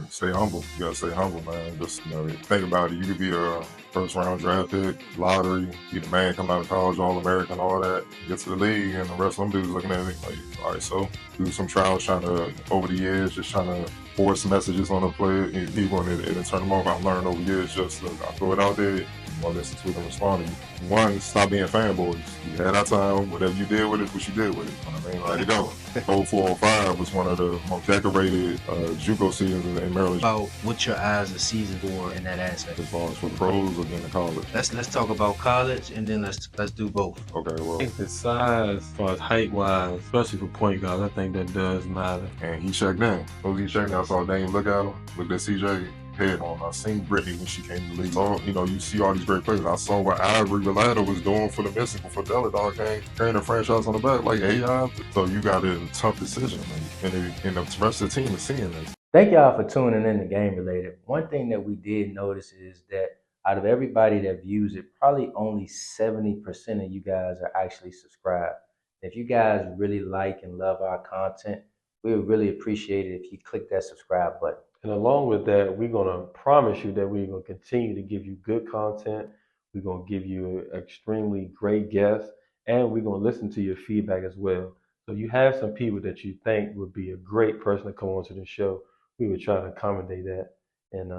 but stay humble. You gotta stay humble, man. Just think about it. You could be a first round draft pick, lottery, be the man coming out of college, All American, all that. Get to the league, and the rest of them dudes looking at it like, all right, so do some trials, trying to over the years, just trying to force messages on the player, and people, and it turn them off. I've learned over years, just look, I throw it out there. You want to listen to it and respond to you. One, stop being fanboys. You had our time. Whatever you did with it, what you did with it. You know what I mean? Let it go. 0405 was one of the most decorated JUCO seasons in Maryland. About what your eyes are season for in that aspect. As far as for the pros or getting to college. Let's talk about college, and then let's do both. Okay, well. I think the size, as far as height-wise, especially for point guards, I think that does matter. And he checked in. So he checked in. I saw Dame look at him, looked at CJ. Head on. I seen Brittany when she came to the league. So, you see all these great players. I saw what Ivory Relado was doing for the Mystical for Dog carrying the franchise on the back like AI. So you got a tough decision, man. And the rest of the team is seeing this. Thank y'all for tuning in to Game Related. One thing that we did notice is that out of everybody that views it, probably only 70% of you guys are actually subscribed. If you guys really like and love our content, we would really appreciate it if you click that subscribe button. And along with that, we're going to promise you that we're going to continue to give you good content. We're going to give you extremely great guests, and we're going to listen to your feedback as well. So you have some people that you think would be a great person to come onto the show. We would try to accommodate that and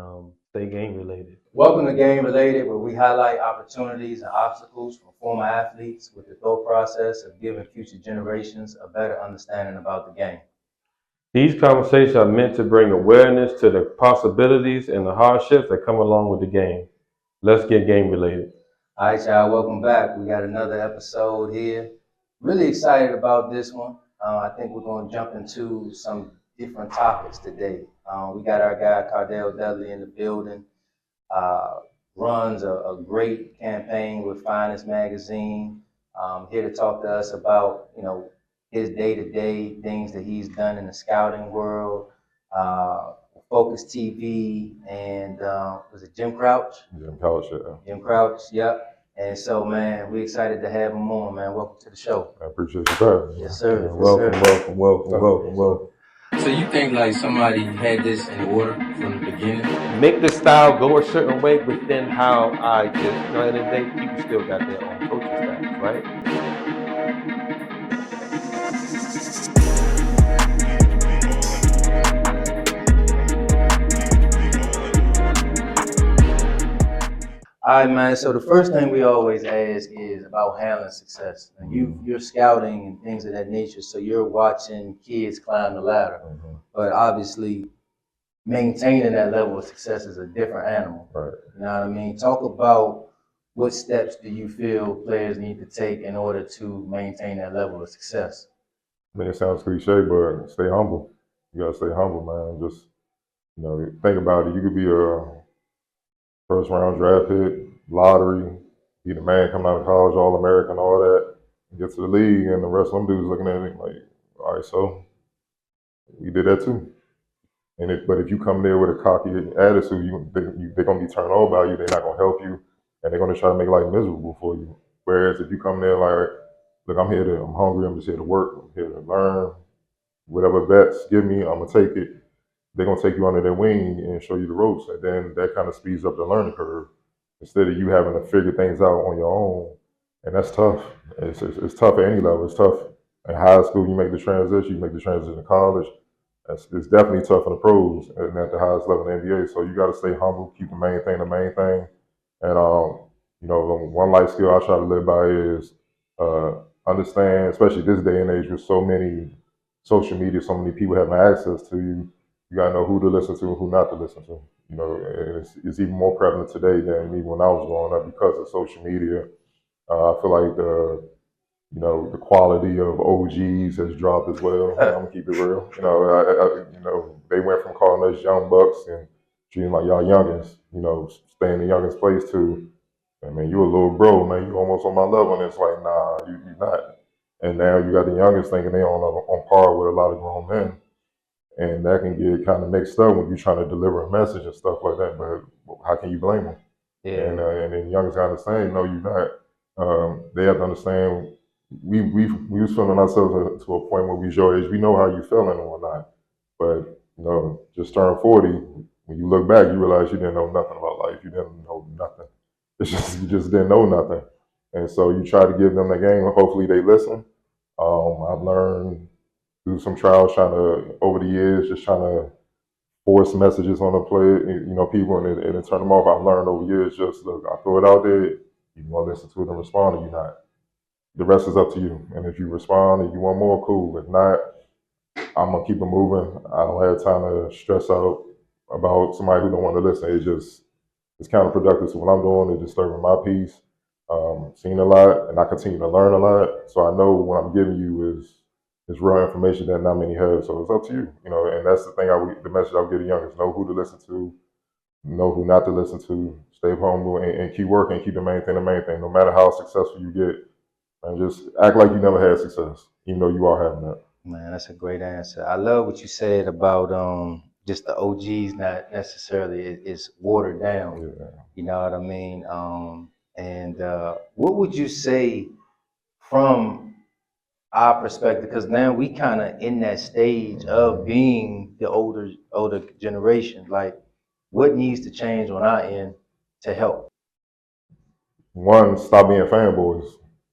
stay game related. Welcome to Game Related, where we highlight opportunities and obstacles from former athletes with the thought process of giving future generations a better understanding about the game. These conversations are meant to bring awareness to the possibilities and the hardships that come along with the game. Let's get game related. All right, y'all, welcome back. We got another episode here. Really excited about this one. I think we're going to jump into some different topics today. We got our guy Cardell Dudley in the building. Runs a great campaign with Finest Magazine. Here to talk to us about, his day-to-day things that he's done in the scouting world, Focus TV, and was it Jim Crouch? Jim Crouch, yeah. Jim Crouch, yep. And so, man, we're excited to have him on, man. Welcome to the show. I appreciate you for having me. Yes, sir. Welcome. So you think like somebody had this in order from the beginning? Make the style go a certain way, but then how I just, at the end of the day, people still got their own coaching styles, right? All right, man. So the first thing we always ask is about handling success. Now, you're scouting and things of that nature, so you're watching kids climb the ladder. Mm-hmm. But obviously, maintaining that level of success is a different animal. Right. You know what I mean? Talk about what steps do you feel players need to take in order to maintain that level of success? I mean, it sounds cliche, but stay humble. You gotta stay humble, man. Just, think about it. You could be a first round draft pick, lottery, be the man coming out of college, All American, all that, get to the league, and the rest of them dudes looking at it like, all right, so we did that too. But if you come there with a cocky attitude, they're gonna be turned on by you. They're not gonna help you, and they're gonna try to make life miserable for you. Whereas if you come there like, look, I'm hungry. I'm just here to work. I'm here to learn. Whatever vets give me, I'm gonna take it. They're gonna take you under their wing and show you the ropes, and then that kind of speeds up the learning curve instead of you having to figure things out on your own. And that's tough. It's tough at any level. It's tough in high school. You make the transition. You make the transition to college. It's definitely tough in the pros and at the highest level in the NBA. So you got to stay humble, keep the main thing the main thing. And one life skill I try to live by is understand, especially this day and age with so many social media, so many people having access to you. You gotta know who to listen to and who not to listen to. And it's even more prevalent today than even when I was growing up because of social media. I feel like the quality of OGs has dropped as well. I'm gonna keep it real. They went from calling us young bucks and treating like y'all youngins. Staying the youngest place to, man, you a little bro, man. You almost on my level, and it's like, nah, you're not. And now you got the youngest thinking they on par with a lot of grown men. And that can get kind of mixed up when you're trying to deliver a message and stuff like that. But how can you blame them? Yeah. And then youngest got to say, no, you're not. They have to understand. We was feeling ourselves to a point where we was your age. We know how you feeling and whatnot. But just turned 40. When you look back, you realize you didn't know nothing about life. You didn't know nothing. It's just you just didn't know nothing. And so you try to give them the game. Hopefully they listen. I've learned through some trials, over the years, just trying to force messages on the play, people, and it turn them off. I've learned over years, just look, I throw it out there. You want to listen to it and respond, or you not. The rest is up to you. And if you respond and you want more, cool. If not, I'm gonna keep it moving. I don't have time to stress out about somebody who don't want to listen. It's counterproductive to what I'm doing. It's disturbing my peace. Seen a lot, and I continue to learn a lot. So I know what I'm giving you is real information that not many have. So it's up to you, And that's the thing. The message I'll give the youngest: know who to listen to, know who not to listen to. Stay humble and keep working. Keep the main thing the main thing. No matter how successful you get, and just act like you never had success, even though you are having that. Man, that's a great answer. I love what you said about just the OGs not necessarily is watered down. Yeah. You know what I mean? And what would you say from our perspective? Because now we kind of in that stage of being the older generation. Like, what needs to change on our end to help? One, stop being fanboys.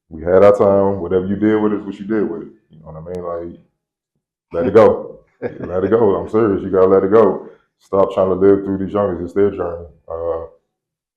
We had our time. Whatever you did with it is what you did with it. You know what I mean? Like, let it go. Let it go. I'm serious. You gotta let it go. Stop trying to live through these youngers. It's their journey.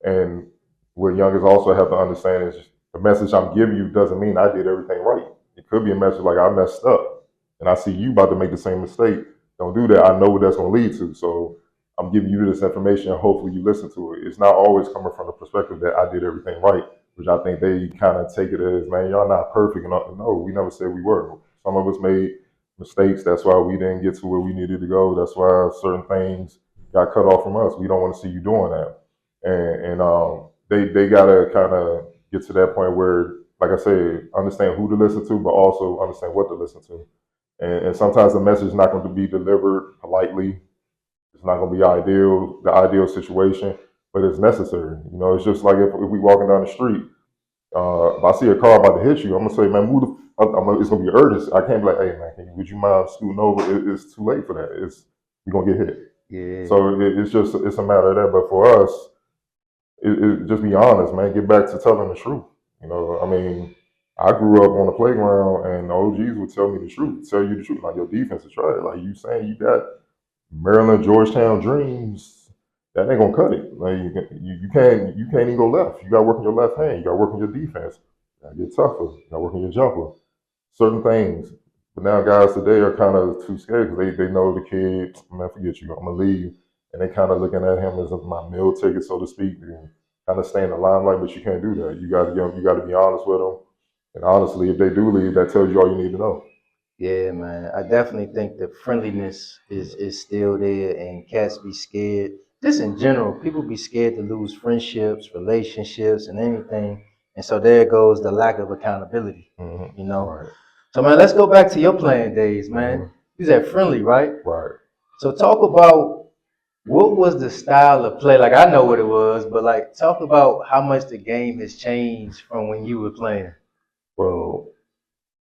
And what youngers also have to understand is the message I'm giving you doesn't mean I did everything right. It could be a message like I messed up, and I see you about to make the same mistake. Don't do that. I know what that's going to lead to. So I'm giving you this information, and hopefully you listen to it. It's not always coming from the perspective that I did everything right, which I think they kind of take it as, man, y'all not perfect. No, we never said we were. Some of us made mistakes. That's why we didn't get to where we needed to go. That's why certain things got cut off from us. We don't want to see you doing that. And they gotta kind of get to that point where, like I said, understand who to listen to, but also understand what to listen to. And sometimes the message is not going to be delivered politely. It's not going to be the ideal situation, but it's necessary. It's just like if we walking down the street, if I see a car about to hit you, I'm gonna say, man, move the. It's gonna be urgent. I can't be like, hey man, would you mind scooting over? It's too late for that. You're gonna get hit. Yeah. So it's a matter of that. But for us, just be honest, man. Get back to telling the truth. I mean, I grew up on the playground, and the OGs would tell me the truth, tell you the truth. Like, your defense is trash. Like, you saying you got Maryland, Georgetown dreams, that ain't gonna cut it. Like, you can't even go left. You got to work on your left hand. You got to work on your defense. You got to get tougher. You got to work on your jumper. Certain things. But now guys today are kind of too scared because they know the kid, man, forget you, I'm gonna leave. And they kind of looking at him as my meal ticket, so to speak, and kind of stay in the limelight. But you can't do that. You got to be honest with them. And honestly, if they do leave, that tells you all you need to know. Yeah, man. I definitely think the friendliness is still there, and cats be scared. Just in general, people be scared to lose friendships, relationships, and anything. And so there goes the lack of accountability. Right. So man, let's go back to your playing days, man. You was at Friendly, right? Right. So talk about what was the style of play. Like, I know what it was, but like, talk about how much the game has changed from when you were playing. Well,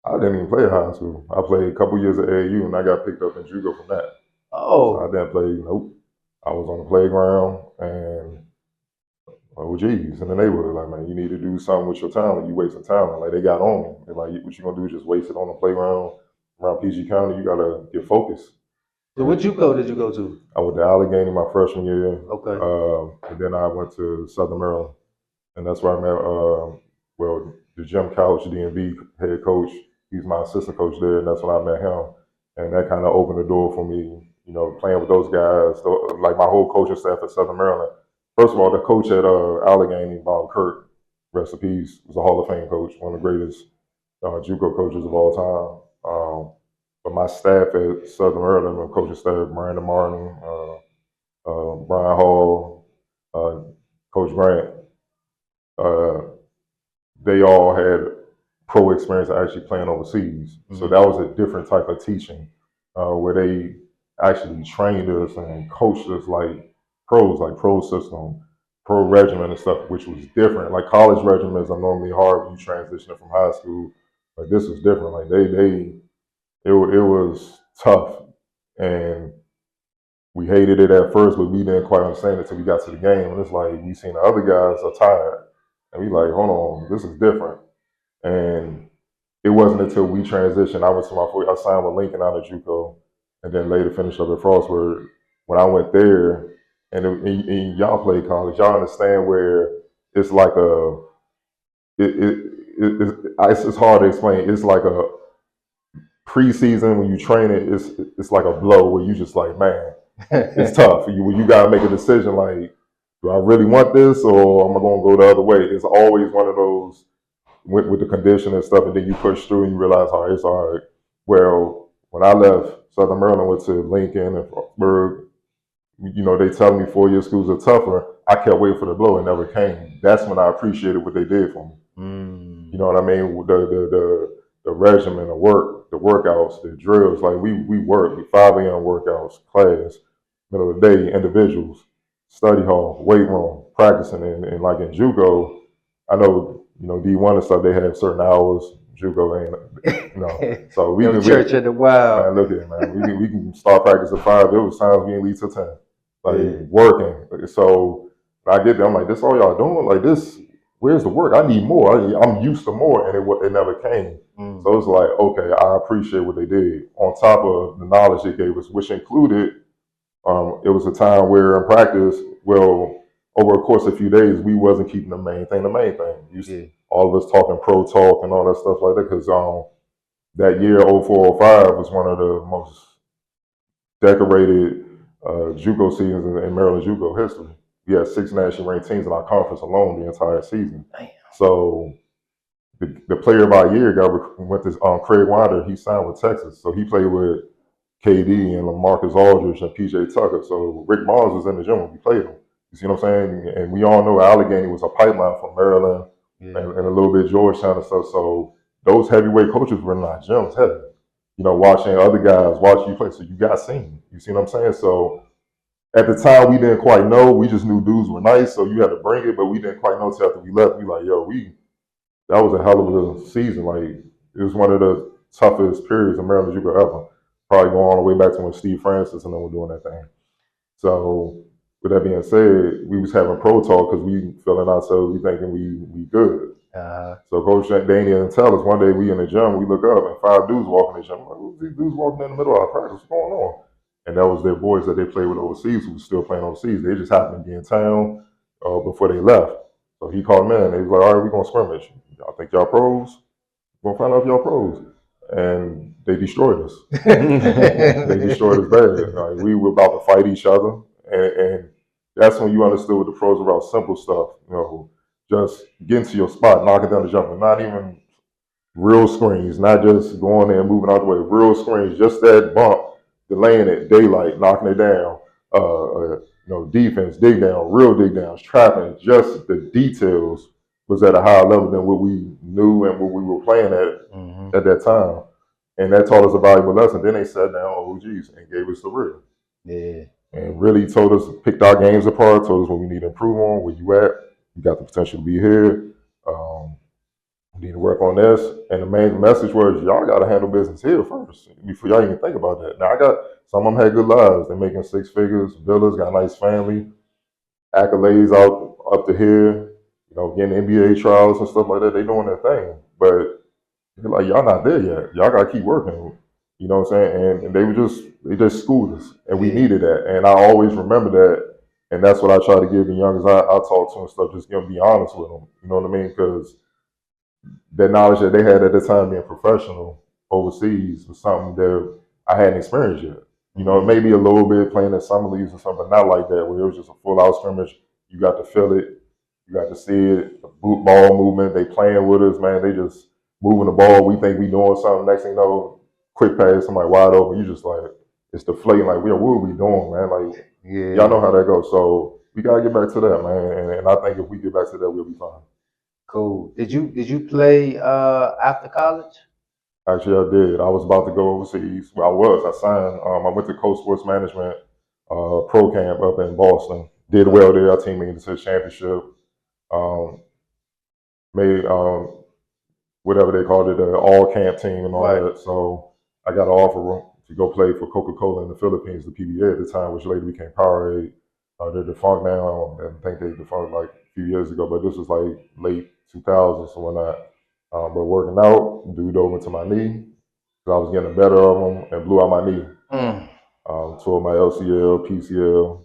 I didn't even play at high school. I played a couple years at AAU, and I got picked up in JUCO from that. Oh, So I didn't play. Nope. I was on the playground, and geez, in the neighborhood, like, man, you need to do something with your talent. You wasting talent. Like, they got on me. They're like, what you gonna do is just waste it on the playground around PG County. You gotta get focused. so what JUCO did you go to? I went to Allegheny my freshman year. Okay. And then I went to Southern Maryland, and that's where I met. The Jim Couch, DMV head coach. He's my assistant coach there, and that's when I met him. And that kind of opened the door for me, playing with those guys. Like, my whole coaching staff at Southern Maryland. First of all, the coach at Allegheny, Bob Kirk, rest in peace, was a Hall of Fame coach, one of the greatest JUCO coaches of all time. But my staff at Southern Maryland, my coaching staff, Miranda Martin, Brian Hall, Coach Grant, they all had pro experience actually playing overseas. So that was a different type of teaching, where they actually trained us and coached us like pros, like pro system, pro regimen and stuff, which was different. Like, college regimens are normally hard when you transition from high school. But this was different. Like, it was tough. And we hated it at first, but we didn't quite understand it until we got to the game. And it's like we seen the other guys are tired, and we like, hold on, this is different. And it wasn't until we transitioned. I went to I signed with Lincoln out of JUCO, and then later finished up at Frostburg. When I went there, and y'all played college, y'all understand where it's like it's hard to explain. It's like a preseason when you train it. It's like a blow where you just like, man, it's tough. When you got to make a decision like, do I really want this or am I going to go the other way? It's always one of those with the condition and stuff, and then you push through and you realize, all right, it's all right. Well, when I left Southern Maryland, went to Lincoln and Frostburg, they tell me 4-year schools are tougher. I kept waiting for the blow, it never came. That's when I appreciated what they did for me. You know what I mean? The regimen, the work, the workouts, the drills. Like we work, 5 a.m. workouts, class, middle of the day, individuals, study hall, weight room, practicing, and like in JUCO, I know D1 and stuff. They have certain hours. JUCO ain't, so we can church of the wild. Man, look at it, man. We can start practice at 5. There was times we didn't leave till 10, like working. So I get there, I'm like, this all y'all doing? Like this? Where's the work? I need more. I'm used to more, and it never came. So it's like, okay, I appreciate what they did. On top of the knowledge they gave us, which included, it was a time where in practice, well, over a course of a few days, we wasn't keeping the main thing. All of us talking pro talk and all that stuff like that, because that year, 04-05, was one of the most decorated JUCO seasons in Maryland JUCO history. We had 6 nationally ranked teams in our conference alone the entire season. Damn. So the player of our year went to Craig Winder. He signed with Texas, so he played with KD and LaMarcus Aldridge and PJ Tucker. So Rick Barnes was in the gym when we played him. You see what I'm saying? And we all know Allegheny was a pipeline from Maryland and a little bit Georgetown and stuff. So those heavyweight coaches were in our gyms heavy. Watching other guys watch you play. So you got seen. You see what I'm saying? So at the time, we didn't quite know. We just knew dudes were nice, so you had to bring it, but we didn't quite know until after we left. We like, yo, that was a hell of a season. Like, it was one of the toughest periods in Maryland you could ever. Probably going all the way back to when Steve Francis and them were doing that thing. So, with that being said, we was having pro talk because we feeling ourselves, we thinking we good. So Coach Danny didn't tell us. One day we in the gym, we look up and 5 dudes walking in the gym. I'm like, who's these dudes walking in the middle of our practice? What's going on? And that was their boys that they played with overseas who was still playing overseas. They just happened to be in town before they left. So he called them in. They was like, all right, we're going to scrimmage. Y'all think y'all pros? We're going to find out if y'all pros. And they destroyed us. They destroyed us bad. Like, we were about to fight each other. And that's when you understood what the pros were about, simple stuff. Just getting to your spot, knocking down the jumper, not even real screens, not just going there and moving out the way, real screens, just that bump, delaying it, daylight, knocking it down, defense, dig down, real dig downs, trapping, just the details was at a higher level than what we knew and what we were playing at that time. And that taught us a valuable lesson. Then they sat down OGs and gave us the real. Yeah. And really told us, picked our games apart, told us what we need to improve on, where you at, you got the potential to be here. We need to work on this. And the main message was, y'all got to handle business here first before y'all even think about that. Now, some of them had good lives. They're making 6 figures, villas, got a nice family, accolades out up to here, getting NBA trials and stuff like that. They doing their thing. But they're like, y'all not there yet. Y'all got to keep working. You know what I'm saying? And they just schooled us. And we needed that. And I always remember that. And that's what I try to give the youngers I talk to and stuff, just be honest with them. You know what I mean? Because that knowledge that they had at the time being professional overseas was something that I hadn't experienced yet. Maybe a little bit playing at summer leagues or something, not like that, where it was just a full out scrimmage. You got to feel it. You got to see it. The ball movement, they playing with us, man. They just moving the ball. We think we doing something. Next thing you know, quick pass, somebody wide open. You just like, it's deflating. Like, what are we doing, man? Like, y'all know how that goes. So we got to get back to that, man. And I think if we get back to that, we'll be fine. Cool. Did you play after college? Actually, I did. I was about to go overseas. Well, I signed. I went to Coast Sports Management pro camp up in Boston. Did well there. Our team made it to the championship. Made whatever they called it, the all camp team and all that. So I got an offer to go play for Coca-Cola in the Philippines, the PBA at the time, which later became Powerade. They're defunct now. I think they defunct like a few years ago, but this was like late 2000s and whatnot. But working out, dude over to my knee. I was getting the better of him and blew out my knee. Tore my LCL, PCL,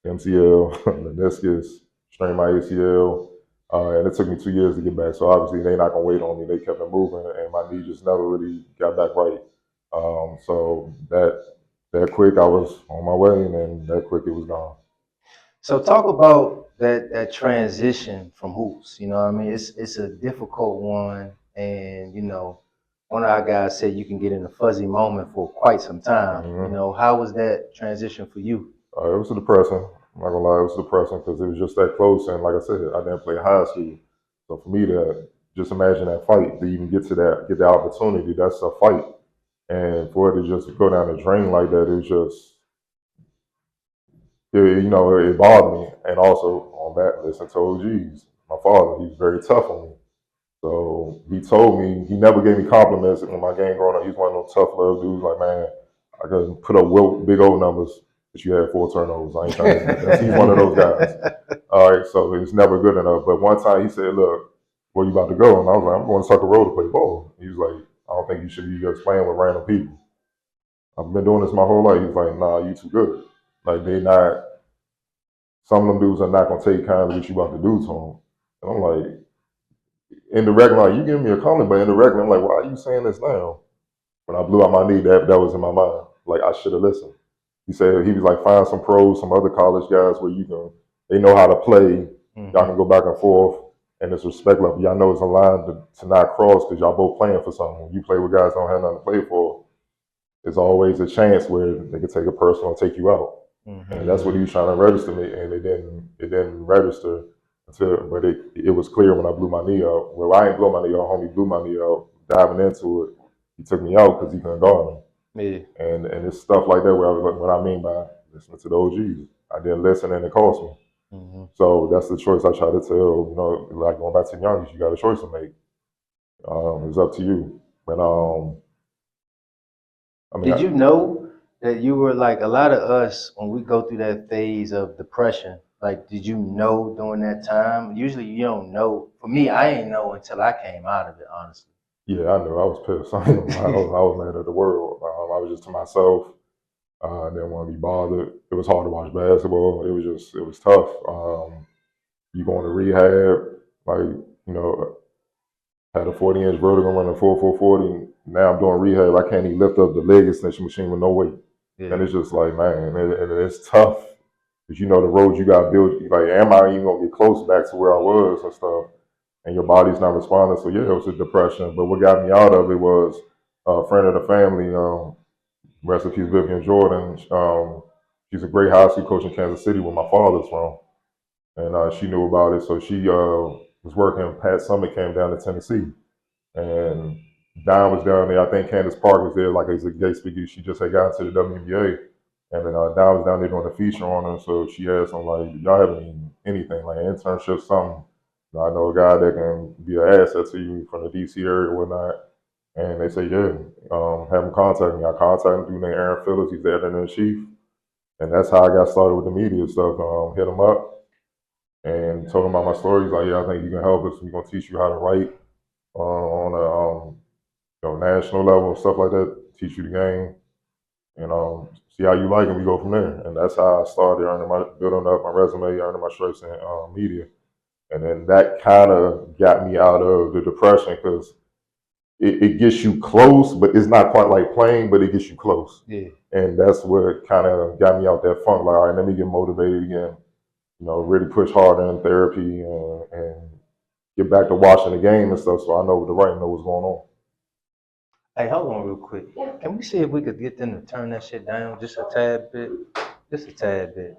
MCL, meniscus, strained my ACL, and it took me 2 years to get back. So obviously they're not gonna wait on me. They kept it moving, and my knee just never really got back right. So that quick, I was on my way, and then that quick, it was gone. So talk about that transition from hoops. You know what I mean? It's a difficult one, and you know, one of our guys said you can get in a fuzzy moment for quite some time. You know, how was that transition for you? It was depressing. I'm not gonna lie, it was depressing because it was just that close, and like I said, I didn't play high school. So for me to just imagine that fight, to even get the opportunity, that's a fight. And for it to just go down the drain like that, it was just, it bothered me. And also on that, listen to OGs. My father, he's very tough on me. So he told me, he never gave me compliments in my game growing up. He's one of those tough love dudes, like, man, I could put up big old numbers, but you had 4 turnovers. I ain't trying to do that. He's one of those guys. All right, so it's never good enough. But one time he said, look, where you about to go? And I was like, I'm going to Sucker Road to play ball. He was like, I don't think you should be just playing with random people. I've been doing this my whole life. He's like, nah, you too good. Like, some of them dudes are not going to take kindly what you about to do to them. And I'm like, indirectly, like, you giving me a compliment, but indirectly, I'm like, why are you saying this now? When I blew out my knee, that was in my mind. Like, I should have listened. He said, he was like, find some pros, some other college guys where they know how to play. Y'all can go back and forth, and it's respect level. Y'all know it's a line to not cross because y'all both playing for something. When you play with guys that don't have nothing to play for, there's always a chance where they could take it personal and take you out. And that's what he was trying to register me, and it didn't register but it was clear when I blew my knee out. Well, I ain't blow my knee out, homie blew my knee out, diving into it. He took me out because he couldn't guard me. Yeah. And it's stuff like that where I was like, what I mean by listening to the OGs. I didn't listen and it cost me. So that's the choice I try to tell, like going back to the youngest, you got a choice to make. It's up to you. But Did you know that you were like a lot of us when we go through that phase of depression? Like, did you know during that time? Usually, you don't know. For me, I ain't know until I came out of it. Honestly. Yeah, I knew. I was pissed. I was mad at the world. I was just to myself. I didn't want to be bothered. It was hard to watch basketball. It was tough. You going to rehab, like, had a 40-inch vertigo running 4.40. Now I'm doing rehab. I can't even lift up the leg extension machine with no weight. Yeah. And it's just like, man, it's tough. Because the road you got to build. Like, am I even going to get close back to where I was and stuff? And your body's not responding. So, yeah, it was a depression. But what got me out of it was a friend of the family, rest in peace, Vivian Jordan. She's a great high school coach in Kansas City where my father's from. And she knew about it. So she was working. Pat Summit came down to Tennessee. And Don was down there. I think Candace Park was there, like as a guest speaker. She just had gotten to the WNBA. And then Don was down there doing a feature on her. So she asked him, like, y'all having anything, like an internship, something? I know a guy that can be an asset to you from the DC area or whatnot. And they say, yeah, have him contact me. I contacted him through named Aaron Phillips. He's the editor-in-chief. And that's how I got started with the media stuff. Hit him up and told him about my story. He's like, yeah, I think you can help us. We're going to teach you how to write on a national level and stuff like that, teach you the game, and see how you like it. We go from there. And that's how I started building up my resume, earning my stripes in media. And then that kind of got me out of the depression because it gets you close, but it's not quite like playing, but it gets you close. Yeah. And that's what kind of got me out that funk. Like, all right, let me get motivated again. Really push harder in therapy and get back to watching the game and stuff so I know what to write and know what's going on. Hey, hold on real quick. Can we see if we could get them to turn that shit down just a tad bit? Just a tad bit.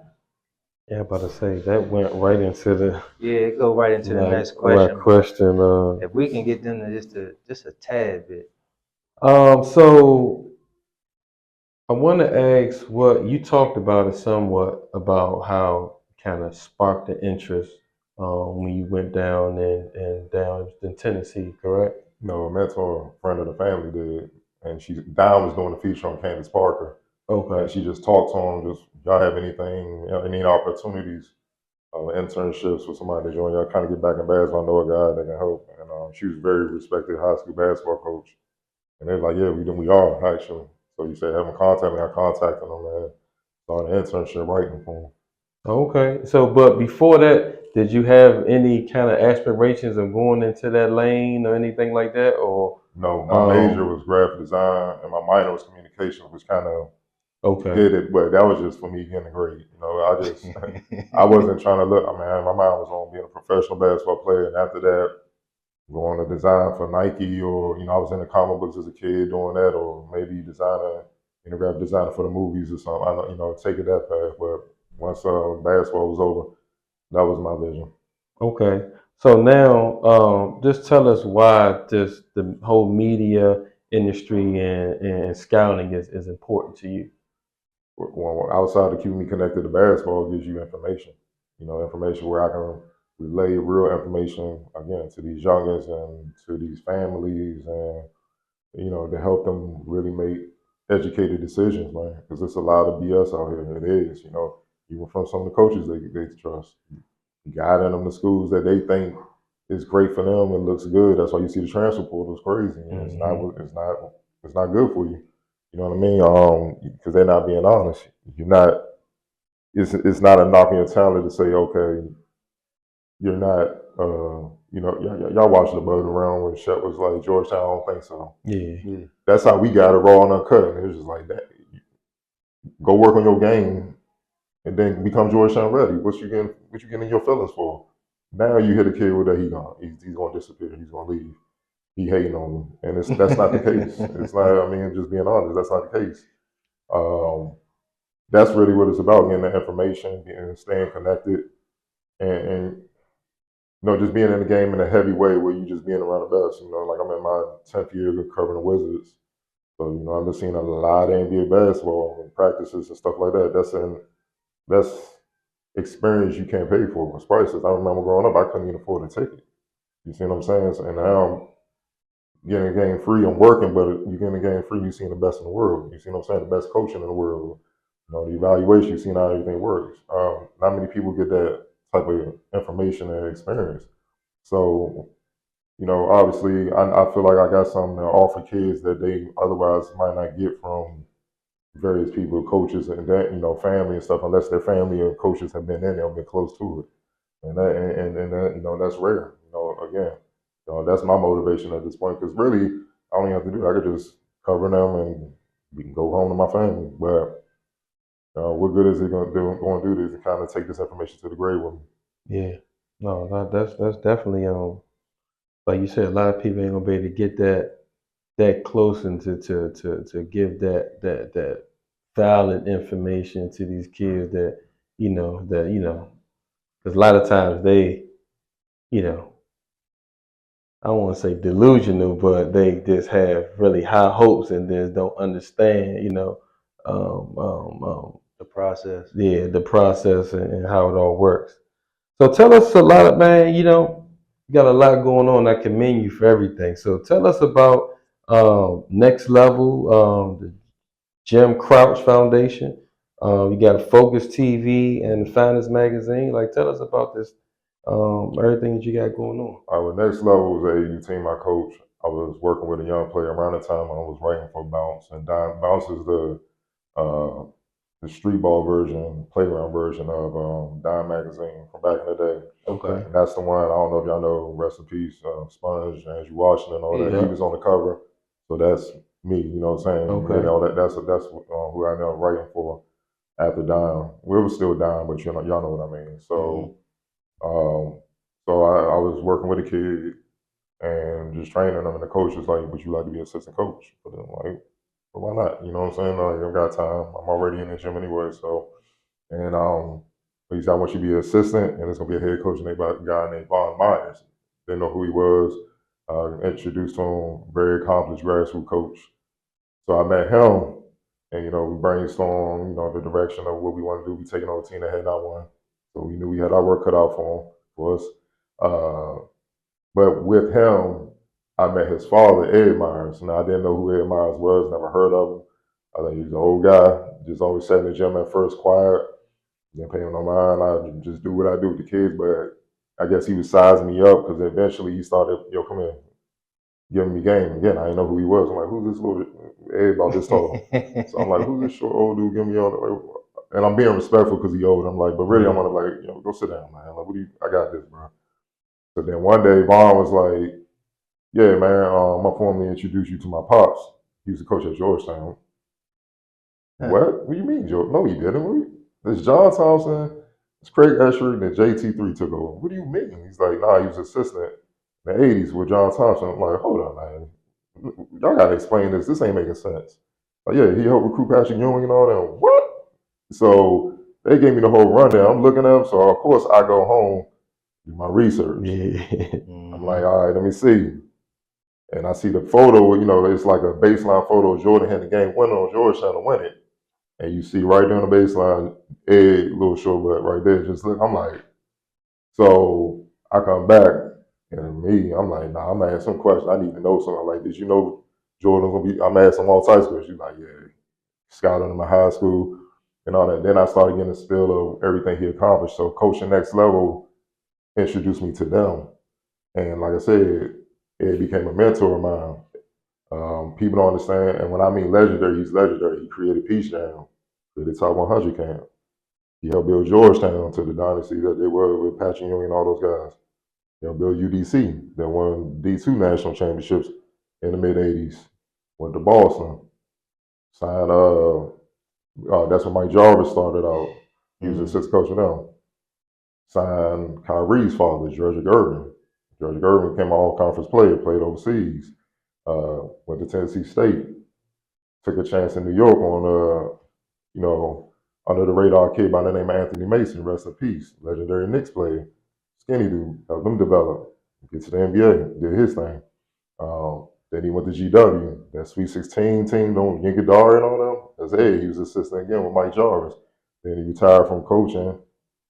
Yeah, I'm about to say that went right into the it go right into the next question. Question. If we can get them to just a tad bit. So I want to ask what you talked about it somewhat about how kind of sparked the interest when you went down and down in Tennessee, correct? No, a mentor, friend of the family did. and Dime was doing a feature on Candace Parker, and Okay. she just talked to him. Just y'all have anything, any opportunities, internships with somebody to join y'all, kind of get back in basketball. I know a guy that can help, and she was a very respected high school basketball coach. And they're like, yeah, we are actually. So you said have them contact me. I contacted them, man. Started an internship writing for them. Okay. So, but before that, did you have any kind of aspirations of going into that lane or anything like that, or? No, my major was graphic design, and my minor was communication, which kind of Okay. did it, but that was just for me getting a grade. I wasn't trying to look. I mean, my mind was on being a professional basketball player, and after that, going to design for Nike, or I was in the comic books as a kid doing that, or maybe graphic designer for the movies or something. I don't, take it that path. But once basketball was over, that was my vision. Okay. So now, just tell us why the whole media industry and scouting is important to you. Well, outside of keeping me connected to basketball, it gives you information. Information where I can relay real information again to these youngins and to these families, and to help them really make educated decisions, man. Because there's a lot of BS out here. It is, even from some of the coaches they trust, guiding them to schools that they think is great for them and looks good. That's why you see the transfer portal is crazy. And it's not good for you. You know what I mean? Because they're not being honest. You're not. It's not a knock on your talent to say, okay, you're not. Y'all watching the Above the Realm when Shep was like, Georgetown, I don't think so. Yeah. That's how we got it raw and uncut. And it was just like that. Go work on your game and then become Georgetown ready. What you getting your feelings for? Now you hit a kid with that he's gonna disappear. He's gonna leave. He hating on him, and that's not the case. It's not. I mean, just being honest, that's not the case. That's really what it's about: getting the information, staying connected, and just being in the game in a heavy way where you just being around the best. Like I'm in my 10th year covering the Wizards, so I've just seen a lot of NBA basketball and practices and stuff like that. That's experience you can't pay for. It's priceless. I remember growing up, I couldn't even afford a ticket. You see what I'm saying? So, and now I'm getting a game free. I'm working, but you're getting a game free. You're seeing the best in the world. You see what I'm saying? The best coaching in the world. The evaluation. You're seeing how everything works. Not many people get that type of information and experience. So, obviously, I feel like I got something to offer kids that they otherwise might not get from various people, coaches, and that family and stuff, unless their family or coaches have been in there or been close to it, and that that's rare. Again, that's my motivation at this point because really I don't even have to do it. I could just cover them and we can go home to my family. But what good is it going to do this and kind of take this information to the grave with me? Yeah. No, that's definitely like you said, a lot of people ain't gonna be able to get that close and to give that valid information to these kids that because a lot of times they you know I don't want to say delusional, but they just have really high hopes and just don't understand The process. the process and how it all works. So tell us a lot of, man, you got a lot going on. I commend you for everything. So tell us about Next Level, the Jim Crouch Foundation. You got Focus TV and the Finest Magazine. Like, tell us about this, everything that you got going on. All right, Next Level was a team I coach. I was working with a young player around the time I was writing for Bounce, and Bounce is uh, the street ball version, playground version of Dime magazine from back in the day. Okay. And that's the one. I don't know if y'all know. Rest in peace, Sponge, Andrew Washington, all that. Yeah. He was on the cover, so that's me. You know what I'm saying? Okay. That's who I ended up writing for after Dime. We were still Dime, but y'all know what I mean. So, so I was working with a kid and just training them, and the coach was like, "Would you like to be assistant coach?" But I'm like, "Well, why not?" You know what I'm saying? Like, I've got time. I'm already in the gym anyway, so. And he said, "I want you to be an assistant, and it's gonna be a head coach named a guy named Von Myers." Didn't know who he was. Introduced to him, very accomplished grassroots coach. So I met him, and we brainstormed, the direction of what we want to do. We taking over a team that had not won, so we knew we had our work cut out for us. But with him, I met his father, Ed Myers. Now, I didn't know who Ed Myers was, never heard of him. I think he's an old guy, just always sat in the gym at first quiet, didn't pay him no mind. I just do what I do with the kids, but I guess he was sizing me up because eventually he started, yo, come here, giving me game. Again, I didn't know who he was. I'm like, who's this little Ed about this tall? So I'm like, who's this short old dude giving me all the, and I'm being respectful because he old. I'm like, but really, I want to like, go sit down, man. Like, what do you? I got this, bro. So then one day, Vaughn was like, yeah, man, I'm gonna formally introduce you to my pops. He was a coach at Georgetown. What? What do you mean, Joe? No, he didn't. This John Thompson, it's Craig Escher, and then JT3 took over. What do you mean? He's like, nah, he was assistant in the 80s with John Thompson. I'm like, hold on, man. Y'all gotta explain this. This ain't making sense. Like, yeah, he helped recruit Patrick Ewing and all that. What? So they gave me the whole rundown. I'm looking at them, so of course I go home, do my research. I'm like, all right, let me see. And I see the photo, it's like a baseline photo of Jordan had the game winner on Georgetown to win it. And you see right there on the baseline, Ed, little short butt right there. Just look, I'm like, so I come back and I'm like, nah, I'm asking some questions. I need to know something. Like, did you know Jordan's gonna be? I'm asking all types of questions. She's like, yeah, scouted in my high school and all that. Then I started getting a spill of everything he accomplished. So coaching next level introduced me to them. And like I said, Ed became a mentor of mine. People don't understand, and when I mean legendary, he's legendary. He created Peach Jam, created Top 100 Camp. He helped build Georgetown to the dynasty that they were with Patrick Ewing and all those guys. He helped build UDC that won D2 national championships in the mid '80s. Went to Boston, signed. That's when Mike Jarvis started out. He was assistant coach of them. Signed Kyrie's father, George Gervin. George Gervin became an all-conference player, played overseas. Went to Tennessee State, took a chance in New York on under the radar kid by the name of Anthony Mason, rest in peace, legendary Knicks player, skinny dude, helped him develop, get to the NBA, did his thing. Then he went to GW, that Sweet 16 team, Yinkadar and all them. That's Ed. He was assistant again with Mike Jarvis. Then he retired from coaching,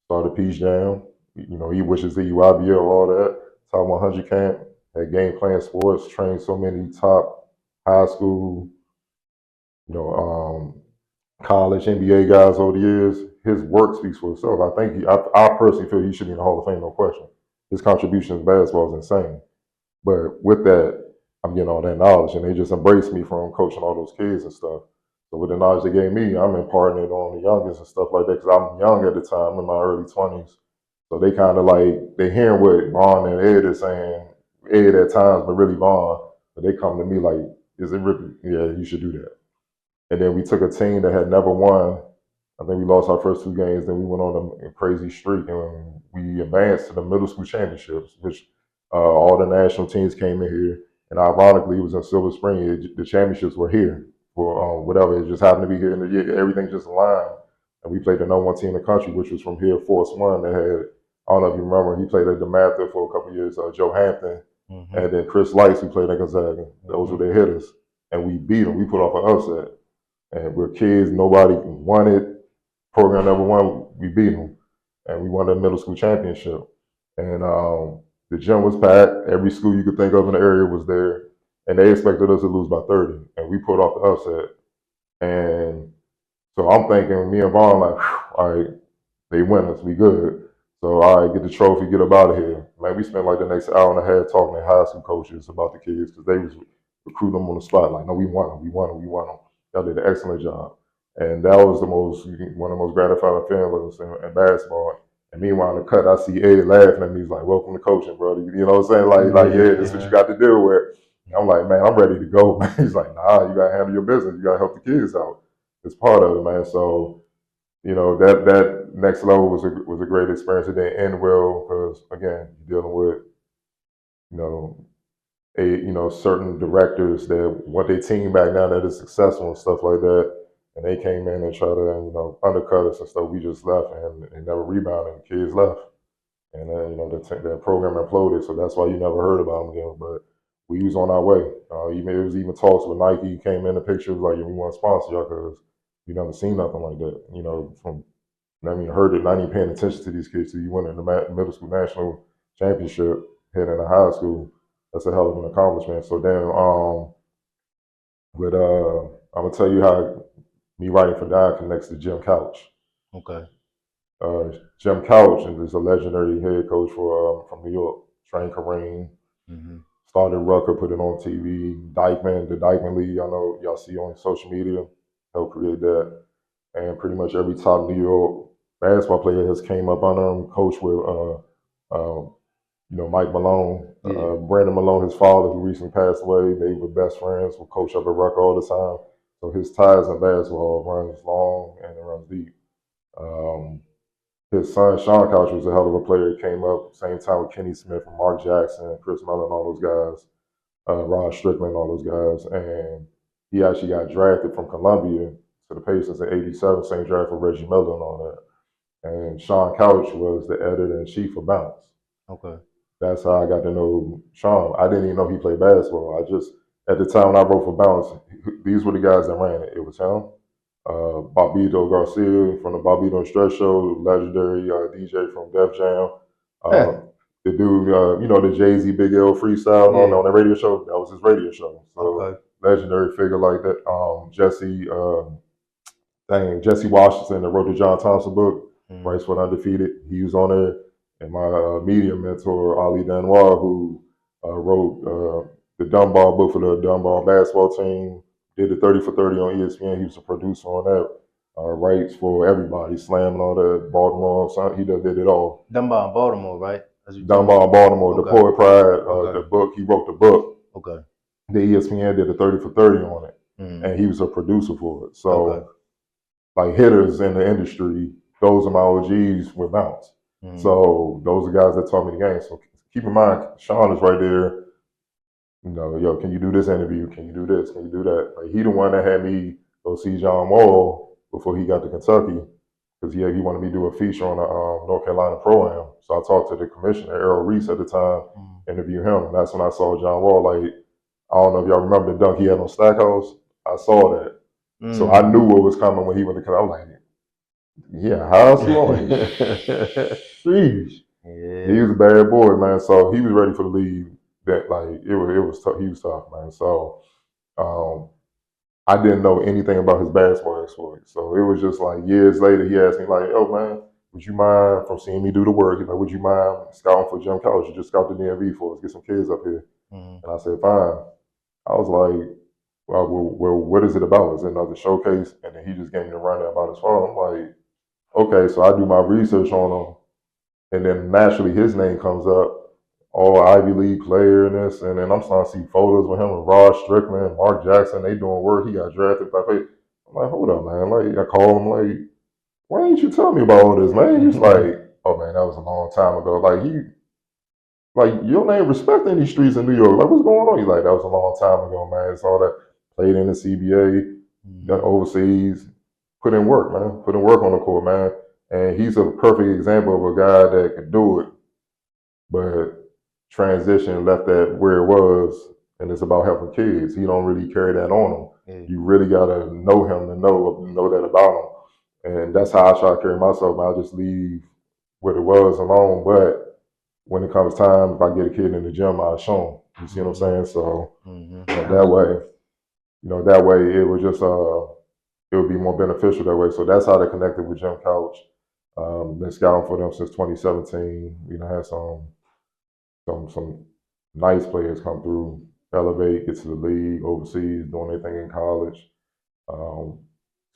started Peach Jam. He wishes the UIBL, all that. Top 100 camp, had game plan sports, trained so many top high school, college, NBA guys over the years. His work speaks for itself. I personally feel he should be in the Hall of Fame, no question. His contribution to basketball is insane. But with that, I'm getting all that knowledge, and they just embraced me from coaching all those kids and stuff. So with the knowledge they gave me, I'm imparting it on the youngest and stuff like that because I'm young at the time, in my early 20s. So they kind of like, they hearing what Vaughn and Ed is saying, Ed at times, but really Vaughn. But they come to me like, is it really? Yeah, you should do that. And then we took a team that had never won. I think we lost our first 2 games. Then we went on a crazy streak, and we advanced to the middle school championships, which all the national teams came in here. And ironically, it was in Silver Spring. The championships were here for whatever. It just happened to be here in the year. Everything just aligned. And we played the number one team in the country, which was from here, Force One. That had, I don't know if you remember, he played at DeMatha for a couple of years, Joe Hampton. And then Chris Lights, who played at Gonzaga. Those were their hitters. And we beat them. We put off an upset. And we're kids, nobody won it. Program number one, we beat them. And we won the middle school championship. And the gym was packed. Every school you could think of in the area was there. And they expected us to lose by 30. And we pulled off the upset. And so I'm thinking, me and Vaughn, like, all right, they win us, we good. So, all right, get the trophy, get up out of here. Man, we spent like the next hour and a half talking to high school coaches about the kids because they was recruiting them on the spot. Like, no, we won them. Y'all did an excellent job. And that was one of the most gratifying feelings in basketball. And meanwhile, in the cut, I see Ed laughing at me. He's like, welcome to coaching, brother. You know what I'm saying? Yeah, this is what you got to deal with. I'm like, man, I'm ready to go. He's like, nah, you got to handle your business. You got to help the kids out. It's part of it, man. So, that next level was a great experience. It didn't end well because, again, you're dealing with, certain directors that want their team back now that is successful and stuff like that. And they came in and tried to, undercut us and stuff. We just left and never rebounded. And the kids left. And then, the program imploded. So that's why you never heard about them again. But we was on our way. It was even talks with Nike came in the picture, like, we want to sponsor y'all because you never seen nothing like that. Heard it, not even paying attention to these kids till you win in the middle school national championship, heading into high school. that's a hell of an accomplishment. So then, I'm gonna tell you how me writing for Don connects to Jim Couch. Okay. Jim Couch is a legendary head coach from New York. Trained Kareem, Mm-hmm. started Rucker, put it on TV. Dykeman, the Dykeman League, I know y'all see on social media, helped create that. And pretty much every top New York basketball player has came up under him. Coach with, Mike Malone, Brandon Malone, his father, who recently passed away. They were best friends. Would coach up at Rucker all the time. So his ties in basketball runs long and it runs deep. His son, Sean Couch, was a hell of a player. He came up same time with Kenny Smith and Mark Jackson, Chris Mellon, all those guys, Rod Strickland, all those guys. And he actually got drafted from Columbia to the Pacers in '87, same draft for Reggie Miller and all that. And Sean Couch was the editor-in-chief of Bounce. Okay. That's how I got to know Sean. I didn't even know he played basketball. I just, at the time when I wrote for Bounce, these were the guys that ran it. It was him, Bobito Garcia from the Bobito and Stress Show, legendary DJ from Def Jam. The dude, the Jay-Z Big L freestyle on the radio show, that was his radio show. So legendary figure like that. Jesse Washington that wrote the John Thompson book, Rice Foot Undefeated. He was on there. And my media mentor, Ali Danoir, who wrote the Dunbar book for the Dunbar basketball team, did the 30 for 30 on ESPN. He was a producer on that. Writes for everybody, Slam and all that, Baltimore. He did it all. Dunbar in Baltimore, right? Dunbar in Baltimore, the Poet Pride, the book. He wrote the book. Okay. The ESPN did a 30 for 30 on it. And he was a producer for it. So, like hitters in the industry, those are my OGs with Bounce. So those are guys that taught me the game. So keep in mind, Sean is right there. Yo, can you do this interview? Can you do this? Can you do that? Like, he the one that had me go see John Wall before he got to Kentucky, because he wanted me to do a feature on the North Carolina Pro-Am. So I talked to the commissioner, Errol Reese at the time, interview him. And that's when I saw John Wall. Like, I don't know if y'all remember the dunk he had on Stackhouse. I saw that. So I knew what was coming when he went to Kentucky. I was like, yeah, how's he on? Sheesh. Yeah. He was a bad boy, man. So he was ready for the league. That like it was tough. He was tough, man. So I didn't know anything about his basketball exploits. So it was just like years later, he asked me like, "Oh man, would you mind from seeing me do the work? He's like, would you mind scouting for Jim Couch? You just scout the DMV for us, get some kids up here." And I said, "Fine." I was like, well, what is it about? Is it another showcase? And then he just gave me the rundown about his father. I'm like, okay, so I do my research on him, and then naturally his name comes up, all Ivy League player and this, and then I'm starting to see photos with him and Rod Strickland, Mark Jackson. They doing work. He got drafted by. I'm like, hold up, man. Like, I call him like, why didn't you tell me about all this, man? He's like, oh man, that was a long time ago. Like your name respect in these streets in New York. Like, what's going on? He's like, that was a long time ago, man. It's all that. Played in the CBA, done overseas, put in work, man. Put in work on the court, man. And he's a perfect example of a guy that could do it, but transition left that where it was, and it's about helping kids. He don't really carry that on him. You really gotta know him to know that about him. And that's how I try to carry myself. I just leave what it was alone. But when it comes time, if I get a kid in the gym, I'll show him. You see what I'm saying? So that way it would just it would be more beneficial that way. So that's how they connected with Jim Couch. Been scouting for them since 2017. We done had some nice players come through, elevate, get to the league, overseas, doing their thing in college.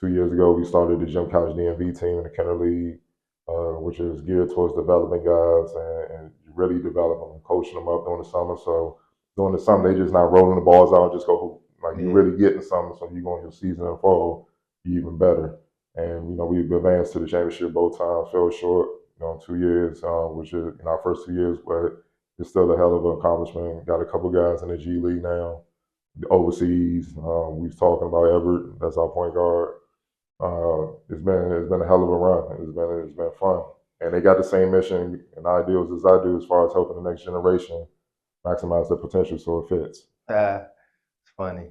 2 years ago, we started the Jim Couch DMV team in the Kenner League, which is geared towards developing guys and really developing them, coaching them up during the summer. So during the summer, they just not rolling the balls out and just go hoop. Like, you really getting something, so you go in your season and fall, you even better. And, we've advanced to the championship both times, fell short, 2 years, which is in our first 2 years, but it's still a hell of an accomplishment. Got a couple guys in the G League now, overseas. We was talking about Everett, that's our point guard. It's been a hell of a run. It's been fun. And they got the same mission and ideals as I do as far as helping the next generation maximize their potential, so it fits. It's funny.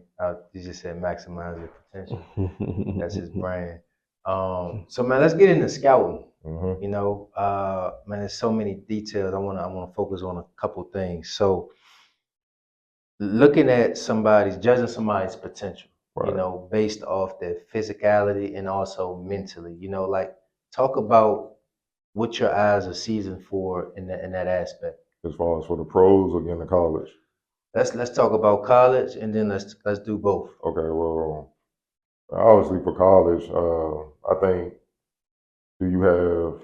You just said maximize your potential. That's his brand. So man, let's get into scouting. Man, there's so many details. I wanna focus on a couple things. So looking at judging somebody's potential, Right. based off their physicality and also mentally, like talk about what your eyes are seasoned for in that aspect. As far as for the pros or getting to college. Let's talk about college and then let's do both. Okay, well, obviously for college, I think, do you have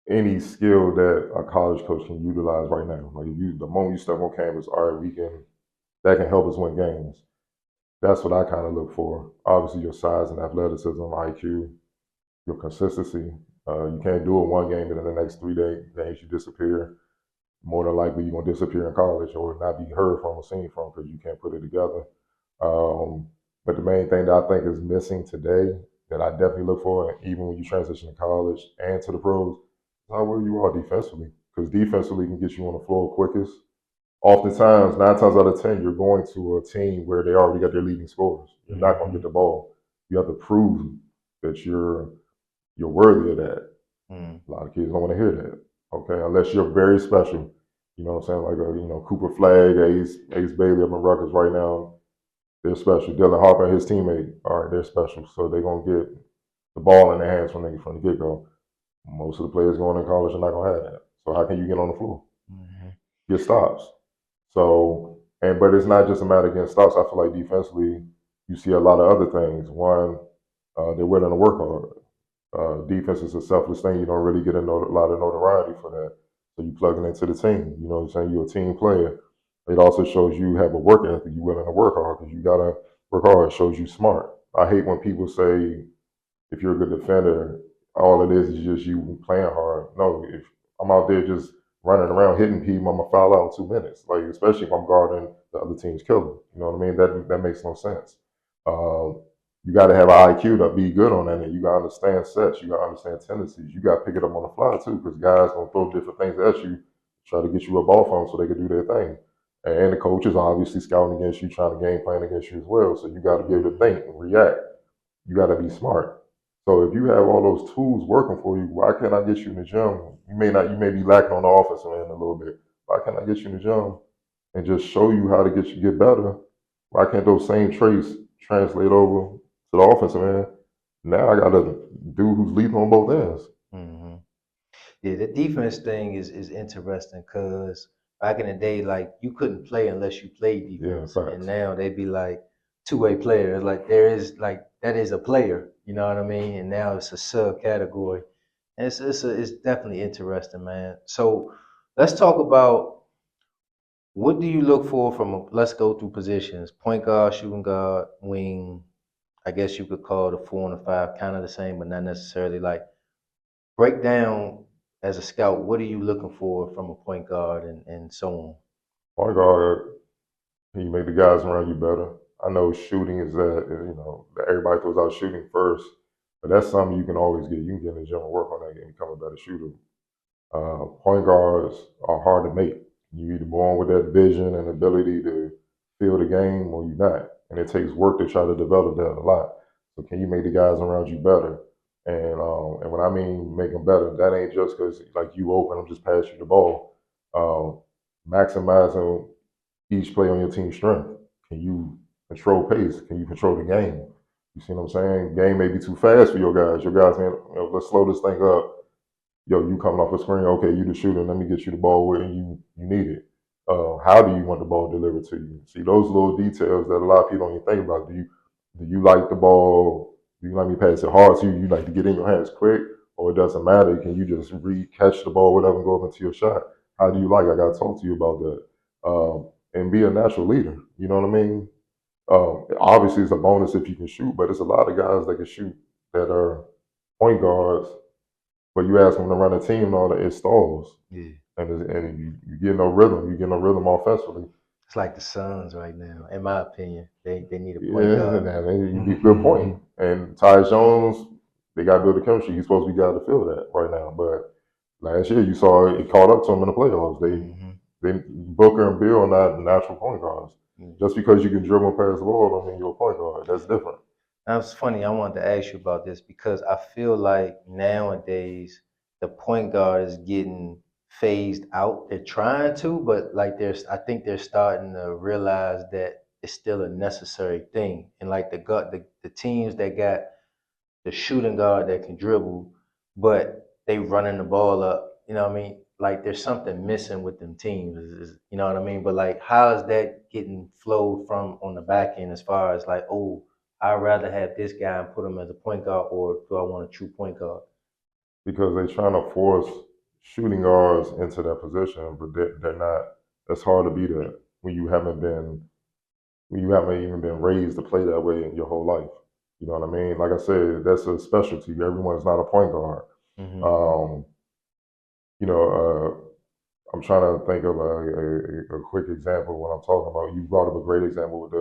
any skill that a college coach can utilize right now? Like if you, the moment you step on campus, all right, that can help us win games. That's what I kind of look for. Obviously, your size and athleticism, IQ, your consistency. You can't do it one game and in the next 3 days you disappear. More than likely, you're gonna disappear in college or not be heard from or seen from because you can't put it together. Um, but the main thing that I think is missing today that I definitely look for, even when you transition to college and to the pros, is how well you are defensively. Because defensively can get you on the floor quickest. Oftentimes, 9 times out of 10, you're going to a team where they already got their leading scorers. You're not going to get the ball. You have to prove that you're worthy of that. Mm. A lot of kids don't want to hear that. Okay, unless you're very special. You know what I'm saying? Like Cooper Flag, Ace Bailey up in Rutgers right now. They're special. Dylan Harper and his teammate, all right, they're special. So they're gonna get the ball in their hands from the get go. Most of the players going to college are not gonna have that. So how can you get on the floor? Mm-hmm. Get stops. So but it's not just a matter of getting stops. I feel like defensively, you see a lot of other things. One, they're willing to work hard. Defense is a selfless thing. You don't really get a lot of notoriety for that. So you plug it into the team. You know what I'm saying? You're a team player. It also shows you have a work ethic. You're willing to work hard because you got to work hard. It shows you smart. I hate when people say if you're a good defender, all it is just you playing hard. No, if I'm out there just running around hitting people, I'm gonna foul out in 2 minutes. Like especially if I'm guarding the other team's killer. You know what I mean? That makes no sense. Um, you got to have an IQ to be good on that, and you got to understand sets. You got to understand tendencies. You got to pick it up on the fly too, because guys gonna throw different things at you, try to get you a ball from them so they can do their thing. And the coach is obviously scouting against you, trying to game plan against you as well. So you got to be able to think and react. You got to be smart. So if you have all those tools working for you, why can't I get you in the gym? You may be lacking on the offensive end a little bit. Why can't I get you in the gym and just show you how to get better? Why can't those same traits translate over to the offensive end? Now I got a dude who's lethal on both ends. Mm-hmm. Yeah, the defense thing is interesting because back in the day, like you couldn't play unless you played Yeah, defense, and facts. now they be like two-way players. Like there is like that is a player, you know what I mean? And now it's a subcategory. And it's definitely interesting, man. So let's talk about what do you look for from let's go through positions: point guard, shooting guard, wing. I guess you could call the 4 and the 5 kind of the same, but not necessarily. Like break down as a scout, what are you looking for from a point guard and so on? Point guard, you make the guys around you better. I know shooting is everybody throws out shooting first, but that's something you can always get. You can get in the gym and work on that and become a better shooter. Point guards are hard to make. You either born with that vision and ability to feel the game or you're not. And it takes work to try to develop that a lot. So can you make the guys around you better? And when I mean make them better, that ain't just because like you open them, just pass you the ball. Um, Maximizing each play on your team's strength. Can you control pace? Can you control the game? You see what I'm saying? Game may be too fast for your guys. Your guys, man, let's slow this thing up. Yo, you coming off a screen, okay, you the shooter, let me get you the ball where you need it. How do you want the ball delivered to you? See, those little details that a lot of people don't even think about. Do you like the ball? Do you like me pass it hard to you? You like to get in your hands quick? Or it doesn't matter, can you just catch the ball, whatever, and go up into your shot? How do you like? I gotta talk to you about that. And be a natural leader. You know what I mean? Obviously it's a bonus if you can shoot, but it's a lot of guys that can shoot that are point guards, but you ask them to run a team and all that, it stalls. Yeah. And you get no rhythm. You get no rhythm offensively. It's like the Suns right now, in my opinion. They need a point Yeah, guard. you be good point. And Ty Jones, they got to build the chemistry. He's supposed to be guy to feel that right now. But last year, you saw it caught up to him in the playoffs. They Booker and Bill are not natural point guards. Just because you can dribble and pass the ball, don't mean you're a point guard. That's different. That's funny. I wanted to ask you about this because I feel like nowadays the point guard is getting phased out. They're trying to, but like I think they're starting to realize that it's still a necessary thing. And like the teams that got the shooting guard that can dribble, but they running the ball up. You know what I mean? Like there's something missing with them teams. You know what I mean? But like, how is that getting flowed from on the back end as far as like, oh, I'd rather have this guy and put him as a point guard, or do I want a true point guard? Because they're trying to force shooting guards into that position, but they're not. It's hard to be that when you haven't been when you haven't even been raised to play that way in your whole life. You know what I mean? Like I said, that's a specialty. Everyone's not a point guard. Mm-hmm. You know, I'm trying to think of a quick example when I'm talking about. You brought up a great example with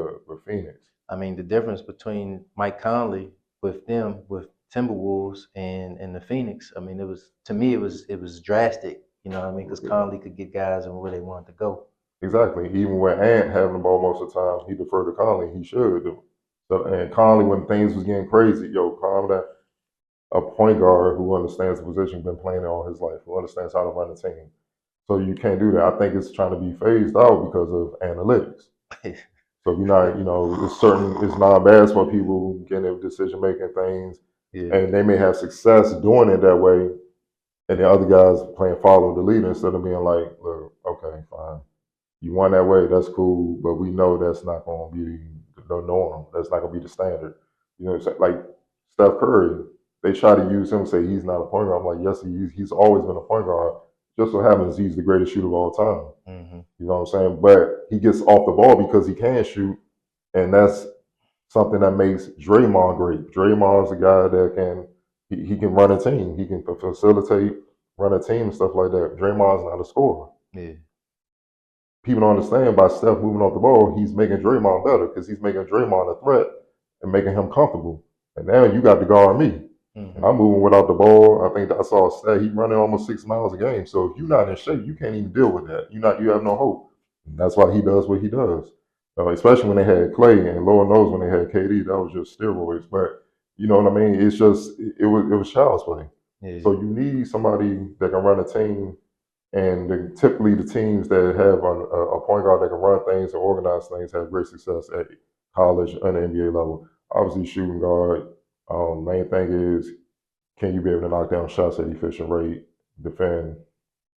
Phoenix. I mean, the difference between Mike Conley with Timberwolves and the Phoenix. I mean, it was to me it was drastic. You know what I mean? Because Conley could get guys and where they wanted to go. Exactly. Even with Ant having the ball most of the time, he deferred to Conley. He should do. So, and Conley, when things was getting crazy, calm down. A point guard who understands the position, been playing it all his life, who understands how to run a team. So you can't do that. I think it's trying to be phased out because of analytics. So you're not, it's non-basketball people getting into decision-making things, and they may have success doing it that way, and the other guys playing follow the leader instead of being like, look, okay, fine. You won that way, that's cool, but we know that's not going to be the norm. That's not going to be the standard. You know what I'm saying? Like Steph Curry, they try to use him and say he's not a point guard. I'm like, yes, he's always been a point guard. Just so happens he's the greatest shooter of all time. Mm-hmm. You know what I'm saying? But he gets off the ball because he can shoot, and that's something that makes Draymond great. Draymond's a guy that he can run a team. He can facilitate, run a team and stuff like that. Draymond's not a scorer. Yeah. People don't understand by Steph moving off the ball, he's making Draymond better because he's making Draymond a threat and making him comfortable. And now you got to guard me. Mm-hmm. I'm moving without the ball. I think I saw a stat. He's running almost 6 miles a game. So if you're not in shape, you can't even deal with that. You have no hope. And that's why he does what he does. Especially when they had Clay, and Lord knows when they had KD, that was just steroids. But you know what I mean? It's just it was child's play. Yeah. So you need somebody that can run a team. And typically the teams that have a point guard that can run things and organize things have great success at college and NBA level. Obviously, shooting guard. Main thing is, can you be able to knock down shots at efficient rate, defend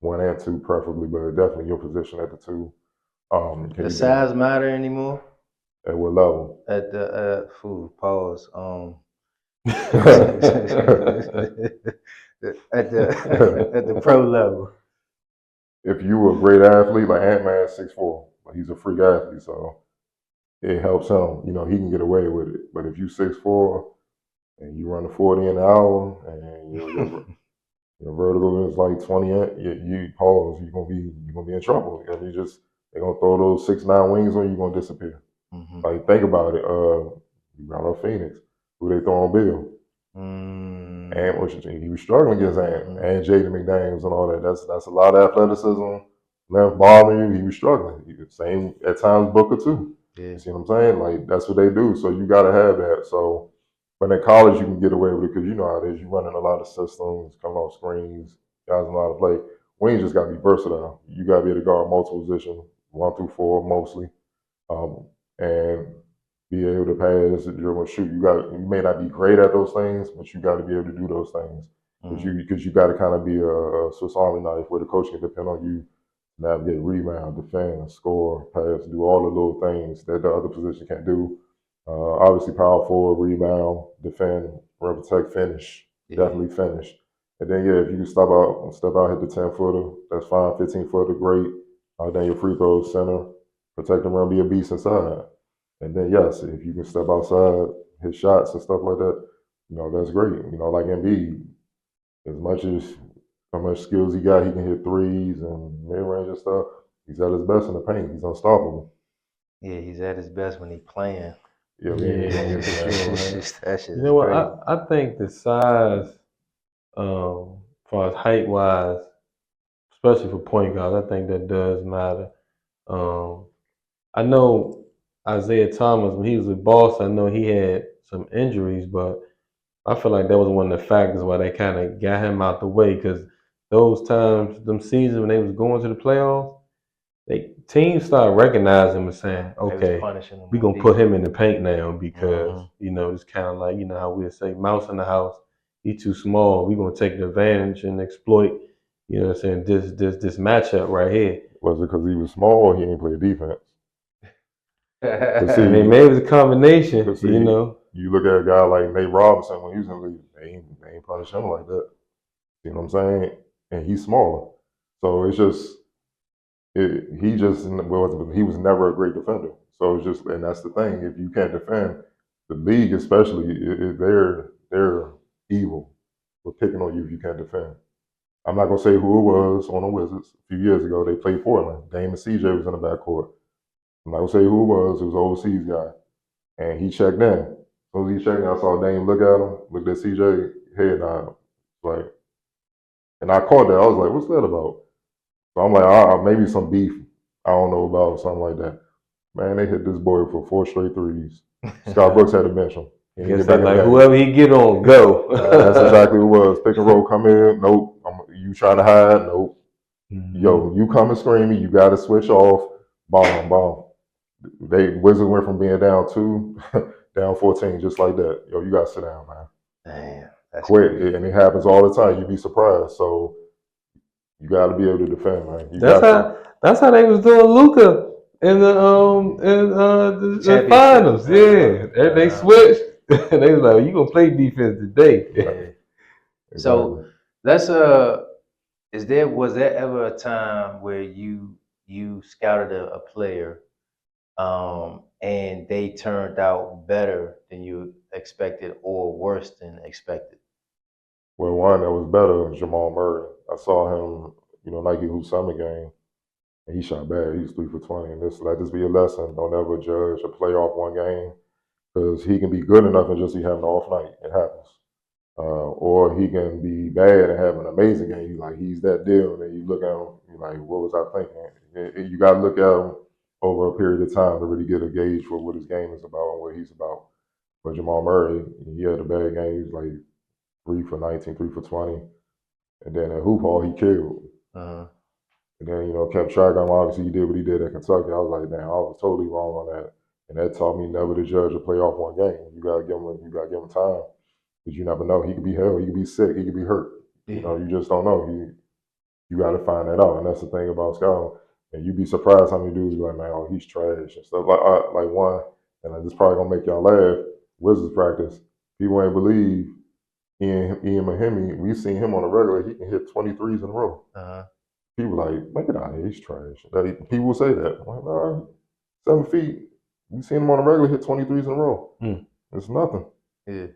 1 and 2 preferably, but definitely your position at the 2. Does size matter anymore? At what level? At the pause. At the pro level. If you were a great athlete, like Ant-Man 6'4", but he's a freak athlete, so it helps him. He can get away with it. But if you 6'4", and you run a 40 an hour, and your vertical is like 20, you pause, you're gonna be in trouble. They're gonna throw those 6'9" wings on you, you're gonna disappear. Mm-hmm. Like think about it. You brought up Phoenix, who they throw on Bill. And he was struggling against Ant and Jaden McDaniels and all that. That's a lot of athleticism. Left bothering you. He was struggling. Same at times Booker too. Yeah. You see what I'm saying? Like that's what they do. So you got to have that. So, but in college you can get away with it because you know how it is. You're running a lot of systems, coming off screens. Guys know how to play. Wings just got to be versatile. You got to be able to guard multiple positions, 1 through 4 mostly, and be able to pass, dribble, shoot. You may not be great at those things, but you got to be able to do those things. Because you got to kind of be a Swiss Army knife where the coach can depend on you to navigate, rebound, defend, score, pass, do all the little things that the other position can't do. Obviously, power forward, rebound, defend, rim protect, finish. Yeah. Definitely finish. And then if you can step out, hit the 10-footer, that's fine. 15-footer, great. Then your free throws, center, protect the rim, be a beast inside. And then yes, if you can step outside, hit shots and stuff like that, that's great. Like Embiid, how much skills he got, he can hit threes and mid-range and stuff. He's at his best in the paint. He's unstoppable. Yeah, he's at his best when he's playing. Yeah, for sure. You know what? I think the size, as far as height-wise, especially for point guards, I think that does matter. I know Isaiah Thomas, when he was with Boston, I know he had some injuries, but I feel like that was one of the factors why they kind of got him out the way because those times, them seasons when they was going to the playoffs, teams started recognizing him and saying, They was okay, punishing them we're on gonna put him defense. in the paint now because Mhm. it's kind of like how we say mouse in the house, he too small. We're gonna take advantage and exploit, what I'm saying, this matchup right here. Was it because he was small or he didn't play defense? But I see, mean, maybe it's a combination, but see, you look at a guy like Nate Robinson when he was in the league, they ain't punish him like that. You know what I'm saying? And he's smaller, so it's just he was never a great defender. So it's just, and that's the thing. If you can't defend, the league especially, they're evil for picking on you if you can't defend. I'm not gonna say who it was on the Wizards a few years ago. They played Portland. Dame and CJ was in the backcourt. I'm not gonna say who it was. It was an overseas guy, and he checked in. As soon as he checked in, I saw Dame look at him, looked at CJ, head nod, like, and I caught that. I was like, "What's that about?" So I'm like, maybe some beef I don't know about, something like that. Man, they hit this boy for 4 straight threes. Scott Brooks had to bench him. I guess they like whoever he get on, go. That's exactly what it was. Pick and roll, come in. Nope. You trying to hide? Nope. Yo, you come and scream me. You got to switch off. Bomb, bomb. Wizards went from being down 2, down 14, just like that. Yo, you got to sit down, man. Damn, that's Quit. crazy. And it happens all the time. You'd be surprised. So you got to be able to defend, man. That's how they was doing Luca in the finals. Yeah, they switched. They was like, "You gonna play defense today?" Yeah. So let's was there ever a time where you scouted a player and they turned out better than you expected or worse than expected? Well, one that was better was Jamal Murray. I saw him, Nike Hoop Summer game, and he shot bad. He was 3 for 20. And let this be a lesson. Don't ever judge a player off one game because he can be good enough and just be having an off night. It happens. Or he can be bad and have an amazing game. You like, he's that deal. And then you look at him, you're like, what was I thinking? You got to look at him over a period of time to really get a gauge for what his game is about and what he's about. But Jamal Murray, he had a bad game. He was like 3 for 19, 3 for 20. And then at hoop hall, he killed. And then, kept track of him. Obviously, he did what he did at Kentucky. I was like, damn, I was totally wrong on that. And that taught me never to judge a player off one game. You gotta give him time. Because you never know. He could be held, he could be sick, he could be hurt. You just don't know. You gotta find that out. And that's the thing about scouting. And you'd be surprised how many dudes be like, man, oh, he's trash and stuff. Like one, and this probably gonna make y'all laugh, Wizards practice. People ain't believe Ian Mahimi, we've seen him on a regular, he can hit 23s in a row. People like, make it out here, he's trash. People will say that. I'm like, nah, 7 feet. We seen him on a regular hit 23s in a row. It's nothing. Yeah.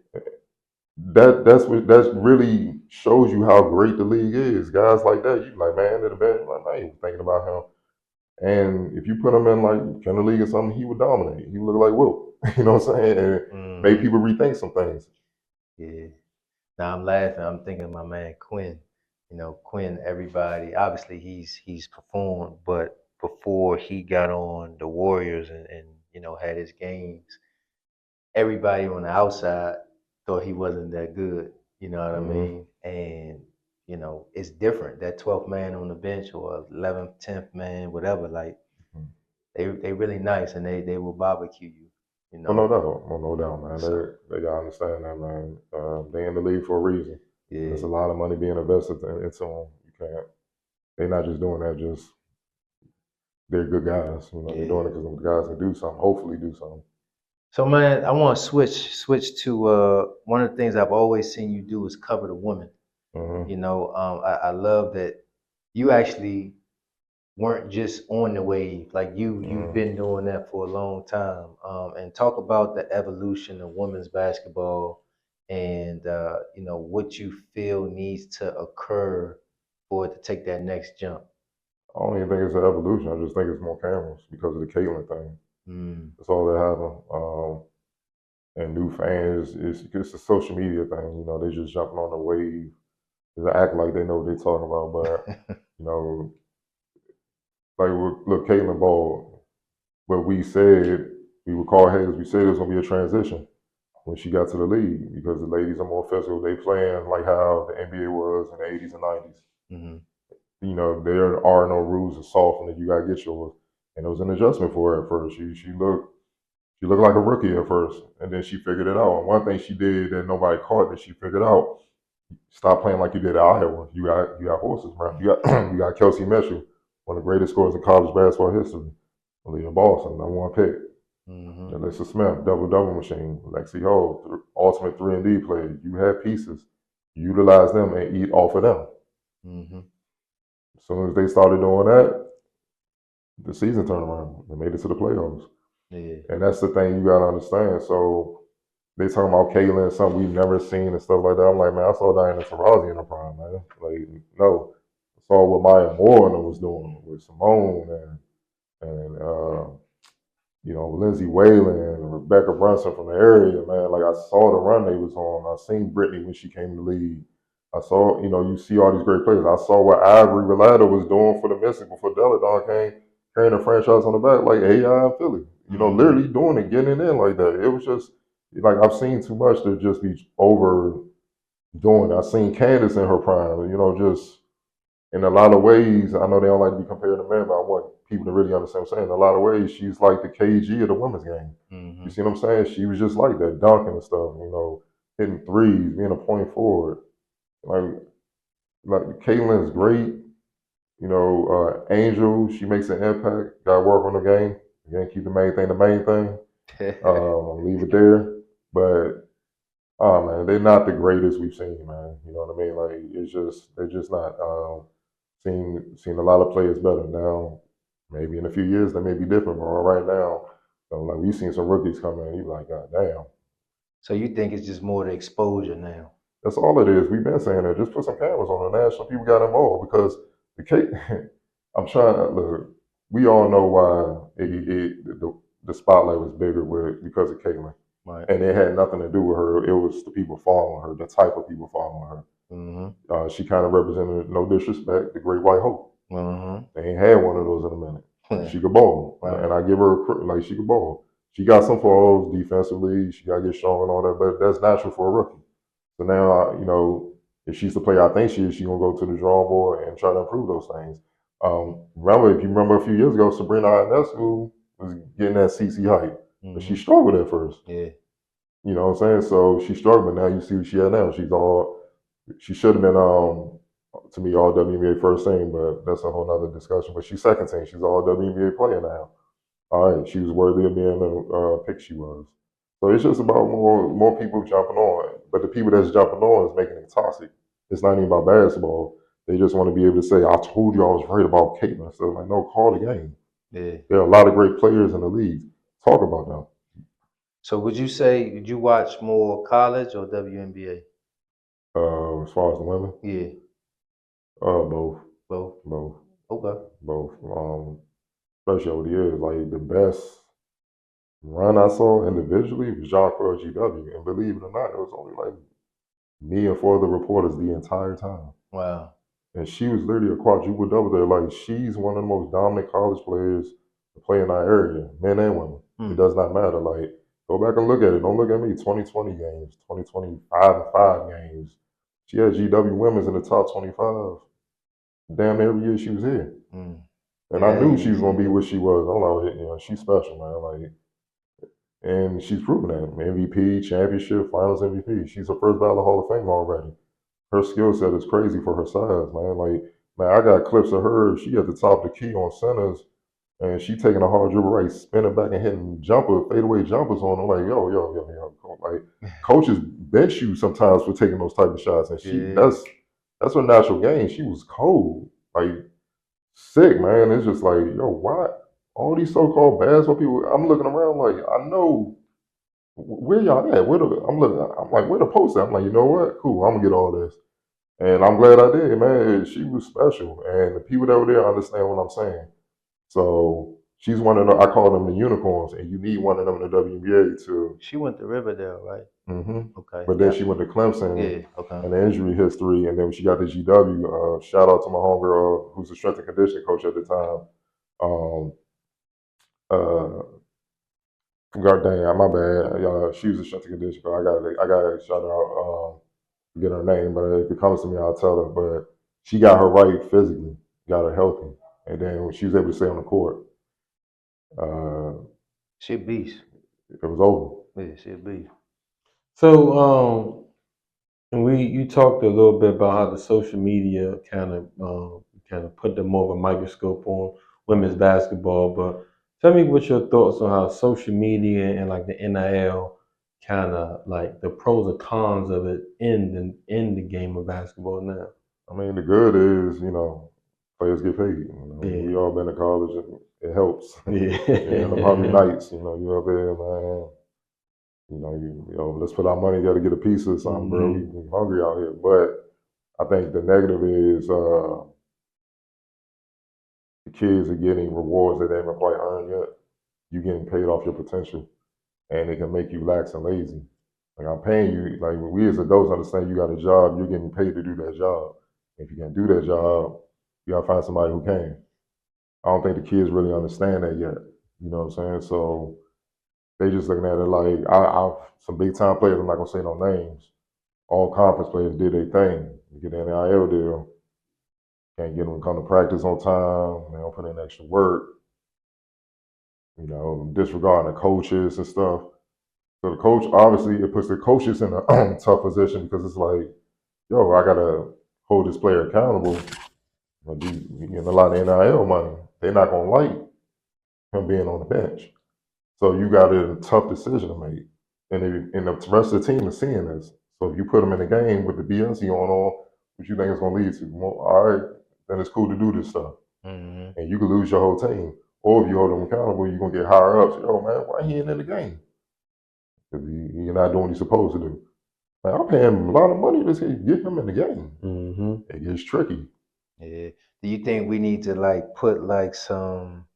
That really shows you how great the league is. Guys like that, you like, man, they're the best. Like, I ain't thinking about him. And if you put him in like Kennedy League or something, he would dominate. He would look like Wilt. You know what I'm saying? And make people rethink some things. Yeah. Now I'm laughing. I'm thinking of my man Quinn. Quinn, everybody, obviously he's performed, but before he got on the Warriors and had his games, everybody on the outside thought he wasn't that good. You know what I mean? And it's different. That 12th man on the bench or 11th, 10th man, whatever. Like they really nice and they will barbecue you. Oh, no doubt. Oh, no doubt, man. They gotta understand that, man. They in the league for a reason. Yeah. There's a lot of money being invested into them. You can't. They're not just doing that. Just they're good guys. They're doing it because the guys can do something. Hopefully, do something. So, man, I want to switch to one of the things I've always seen you do is cover the women. I love that you actually weren't just on the wave. Like you've been doing that for a long time. And talk about the evolution of women's basketball and what you feel needs to occur for it to take that next jump. I don't even think it's an evolution. I just think it's more cameras because of the Caitlyn thing. That's all that happened. And new fans, it's a social media thing. They just jumping on the wave. They act like they know what they're talking about, but like look, Caitlyn Ball, what we said, we were called haters. We said it was gonna be a transition when she got to the league because the ladies are more physical. They playing like how the NBA was in the 80s and 90s. Mm-hmm. You know, there are no rules of soften it. You gotta get yours. And it was an adjustment for her at first. She looked like a rookie at first, and then she figured it out. And one thing she did that nobody caught that she figured out: stop playing like you did at Iowa. You got horses, man. You got you got Kelsey Mitchell, one of the greatest scorers in college basketball history. Leah Boston, number one pick. Mm-hmm. Alyssa Smith, double machine. Lexi Ho, ultimate 3-and-D player. You have pieces. Utilize them and eat off of them. Mm-hmm. As soon as they started doing that, the season turned around. They made it to the playoffs. Yeah. And that's the thing you gotta understand. So they talking about Caitlyn, something we've never seen and stuff like that. I'm like, man, I saw Diana Taurasi in the prime, man. Like, no. I saw what Maya Moore was doing with Simone and you know, Lindsay Whalen and Rebecca Brunson from the area, man. Like, I saw the run they was on. I seen Brittany when she came to the league. I saw, you know, you see all these great players. I saw what Ivory Relata was doing for the Mystic before Deladon came, carrying the franchise on the back like AI and Philly. You know, literally doing it, getting it in like that. It was just, like, I've seen too much to just be overdoing it. I've seen Candace in her prime, you know, just in a lot of ways. I know they don't like to be compared to men, but I want people to really understand what I'm saying. In a lot of ways, she's like the KG of the women's game. Mm-hmm. You see what I'm saying? She was just like that, dunking and stuff, you know, hitting threes, being a point forward. Like Caitlin's great. You know, Angel, she makes an impact. Got to work on the game. Again, keep the main thing the main thing. Leave it there. But oh man, they're not the greatest we've seen, man. You know what I mean? Like they're just not. Seen a lot of players better now. Maybe in a few years they may be different, but right now, like we've seen some rookies come in. You like, God damn. So you think it's just more the exposure now? That's all it is. We've been saying that. Just put some cameras on the national. People got involved because the case. I'm trying to look. We all know why the spotlight was bigger because of Caitlyn, Right. and it had nothing to do with her. It was the people following her, the type of people following her. Mm-hmm. She kind of represented, no disrespect, the Great White Hope. Mm-hmm. They ain't had one of those in a minute. She could ball, Right. and I give her like she could ball. She got some flaws defensively. She got to get strong and all that, but that's natural for a rookie. So now, you know, if she's the player I think she is, she's gonna go to the drawing board and try to improve those things. If you remember a few years ago, Sabrina Ionescu was getting that CC hype, but she struggled at first. Yeah. You know what I'm saying? So she struggled, but now you see what she had now. She should have been, to me, all WNBA first team, but that's a whole nother discussion. But she's second team. She's all WNBA player now. All right, she was worthy of being the pick she was. So it's just about more people jumping on. But the people that's jumping on is making it toxic. It's not even about basketball. They just want to be able to say, I told you I was right about Caitlyn. So, like, no, call the game. Yeah. There are a lot of great players in the league. Talk about them. So would you say, did you watch more college or WNBA? As far as the women, Yeah. both. Both. Both. Okay. Both. Especially over the years, like the best run I saw individually was Jacques GW. And believe it or not, it was only like me and four other reporters the entire time. Wow. And she was literally a quadruple double there. Like, she's one of the most dominant college players to play in our area, men and women. It does not matter. Like, go back and look at it. Don't look at me. 2020 games, 2025 and 5 games. She had GW women's in the top 25. Damn near every year she was here. And I knew she was going to be what she was. I'm like, you know, she's special, man. Like, and she's proven that. MVP, championship, finals MVP. She's a first ballot Hall of Fame already. Her skill set is crazy for her size, man. Like, man, I got clips of her. She at the top of the key on centers, and she taking a hard dribble right, spinning back and hitting fadeaway jumpers on them. Like, yo. Like, coaches bench you sometimes for taking those type of shots, and that's her natural game. She was cold, like sick, man. It's just like, yo, why all these so-called basketball people? I'm looking around like, I know where y'all at. I'm like, where the post at? I'm like, you know what? Cool, I'm gonna get all this. And I'm glad I did, man. She was special. And the people that were there understand what I'm saying. So she's one of the, I call them the unicorns, and you need one of them in the WNBA to. She went to Riverdale, right? Okay. But then she went to Clemson. Yeah. Okay. And the injury history, and then when she got the GW, shout out to my homegirl who's a strength and conditioning coach at the time. God dang, my bad. She was a strength and conditioning coach. I got to shout out, get her name, but if it comes to me, I'll tell her. But she got her right physically, got her healthy, and then when she was able to stay on the court, She a beast. it was over. Yeah, she a beast. So, and you talked a little bit about how the social media kind of put them over a microscope on women's basketball. But tell me what your thoughts on how social media and like the NIL kind of like the pros and cons of it in the game of basketball now. I mean, the good is, players get paid. Yeah. We all been to college, and it helps. Yeah. And them hungry nights, you up there, man. Let's put our money together, get a piece of something, bro. We hungry out here. But I think the negative is the kids are getting rewards that they haven't quite earned yet. You're getting paid off your potential, and it can make you lax and lazy. Like, I'm paying you, like, we as adults understand you got a job, you're getting paid to do that job. If you can't do that job, you gotta find somebody who can. I don't think the kids really understand that yet. You know what I'm saying? So they just looking at it like some big time players. I'm not gonna say no names. All conference players did their thing. You get an NIL deal, can't get them to come to practice on time. They don't put in extra work. Disregarding the coaches and stuff. So the coach, obviously, it puts the coaches in a tough position because it's like, yo, I gotta hold this player accountable. But you getting a lot of NIL money. They're not gonna like him being on the bench. So you got a tough decision to make. And the rest of the team is seeing this. So if you put them in the game with the BS going on, what you think it's gonna lead to? Well, all right, then it's cool to do this stuff. Mm-hmm. And you could lose your whole team. Or if you hold them accountable, you're gonna get higher ups. Yo, man, why he ain't in the game? Because you're not doing what you're supposed to do. Man, I'm paying him a lot of money to get him in the game. It gets tricky. Yeah. Do you think we need to like put like some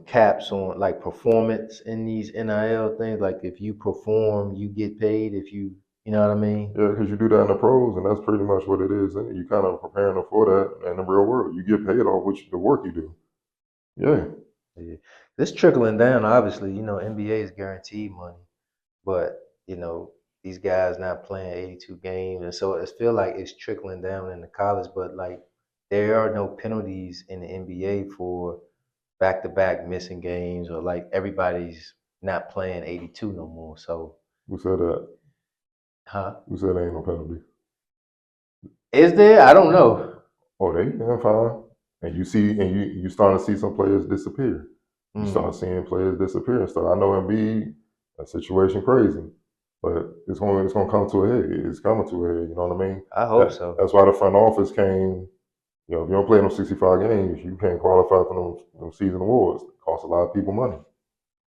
caps on like performance in these NIL things? Like if you perform, you get paid. If you know what I mean? Yeah, because you do that in the pros, and that's pretty much what it is. And you kind of preparing them for that in the real world. You get paid off the work you do. Yeah. Yeah. This trickling down, obviously, NBA is guaranteed money, but these guys not playing 82 games, and so it feel like it's trickling down in the college. But like, there are no penalties in the NBA for back-to-back missing games, or like everybody's not playing 82 no more. So, Who said that? huh? Who said there ain't no penalty? Is there? I don't know. Oh, they fine. And you starting to see some players disappear. You start seeing players disappear and stuff. I know Embiid, that situation crazy, but it's gonna come to a head. It's coming to a head. You know what I mean? I hope so. That's why the front office came. If you don't play them 65 games, you can't qualify for them season awards. It costs a lot of people money.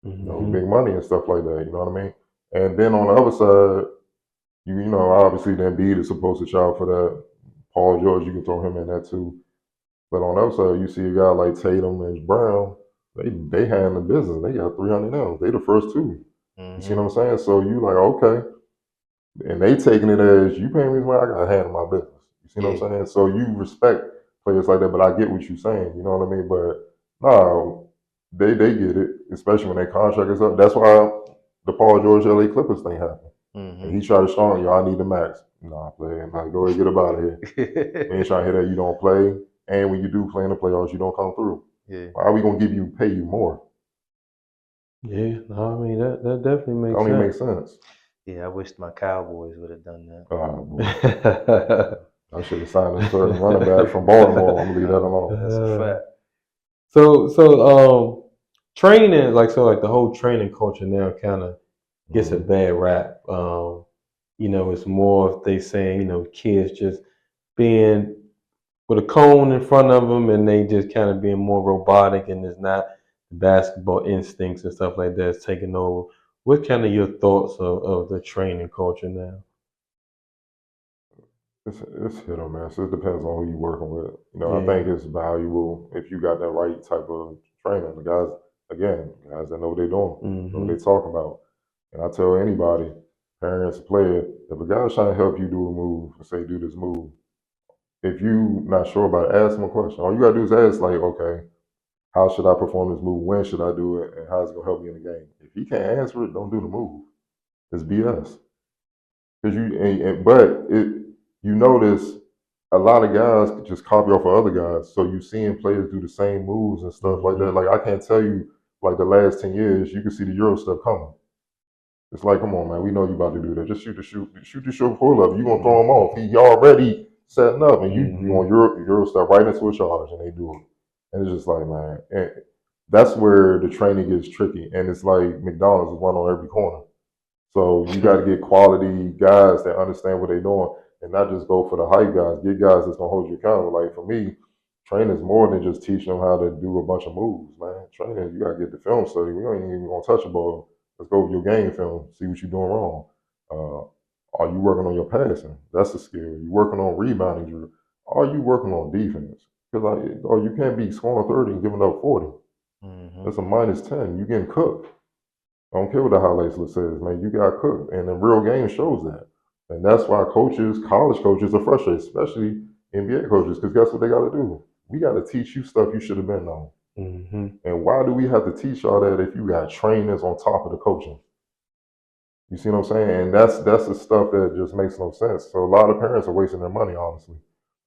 Big money and stuff like that. You know what I mean? And then on the other side, obviously the Embiid is supposed to shout for that. Paul George, you can throw him in that too. But on the other side, you see a guy like Tatum and Brown. They handle business. They got 300 now. They the first two. You see what I'm saying? So you like, okay. And they taking it as, you paying me money, I gotta handle my business. You see what I'm saying? So you respect players like that, but I get what you're saying. You know what I mean? But no, they get it, especially when their contract is up. That's why the Paul George LA Clippers thing happened. And he tried to show them, I need the max. Nah, play. Like, go ahead, get up out of here. We ain't trying to hear that you don't play. And when you do play in the playoffs, you don't come through. Yeah. Why are we gonna pay you more? Yeah, no, I mean that definitely makes sense. sense. Makes sense. Yeah, I wish my Cowboys would have done that. Oh, boy. I should have signed a certain running back from Baltimore. I'm gonna leave that alone. That's a fact. So training, like the whole training culture now kind of gets a bad rap. It's more if they saying, kids just being with a cone in front of them and they just kind of being more robotic and it's not basketball instincts and stuff like that is taking over. What kind of your thoughts of the training culture now? It's hit or miss. It depends on who you're working with. I think it's valuable if you got that right type of training. The guys that know what they're doing, know what they're talking about. And I tell anybody, parents, player, if a guy's trying to help you do a move, say do this move, if you not sure about it, ask him a question. All you gotta do is ask, like, okay, how should I perform this move? When should I do it? And how's it gonna help me in the game? If he can't answer it, don't do the move. It's BS. Because you notice a lot of guys could just copy off of other guys. So you seeing players do the same moves and stuff like that. Like I can't tell you, like the last 10 years, you can see the Euro stuff coming. It's like, come on, man, we know you about to do that. Just shoot the shoot pull up. You gonna throw him off. He already setting up, and you want Euro stuff right into a charge, and they do it. And it's just like, man, and that's where the training gets tricky. And it's like McDonald's is one on every corner. So you got to get quality guys that understand what they're doing, and not just go for the hype guys. Get guys that's gonna hold you accountable. Like for me, training is more than just teaching them how to do a bunch of moves, man. Training, you gotta get the film study. We ain't even gonna touch a ball. Let's go over your game film, see what you're doing wrong. Are you working on your passing? That's a skill. You working on rebounding, Drew. Are you working on defense? Because you can't be scoring 30 and giving up 40. That's a -10. You getting cooked. I don't care what the highlights list says, man. You got cooked, and the real game shows that. And that's why coaches, college coaches, are frustrated, especially NBA coaches, because guess what they got to do? We got to teach you stuff you should have been on. And why do we have to teach y'all that if you got trainers on top of the coaching? You see what I'm saying? And that's the stuff that just makes no sense. So a lot of parents are wasting their money, honestly.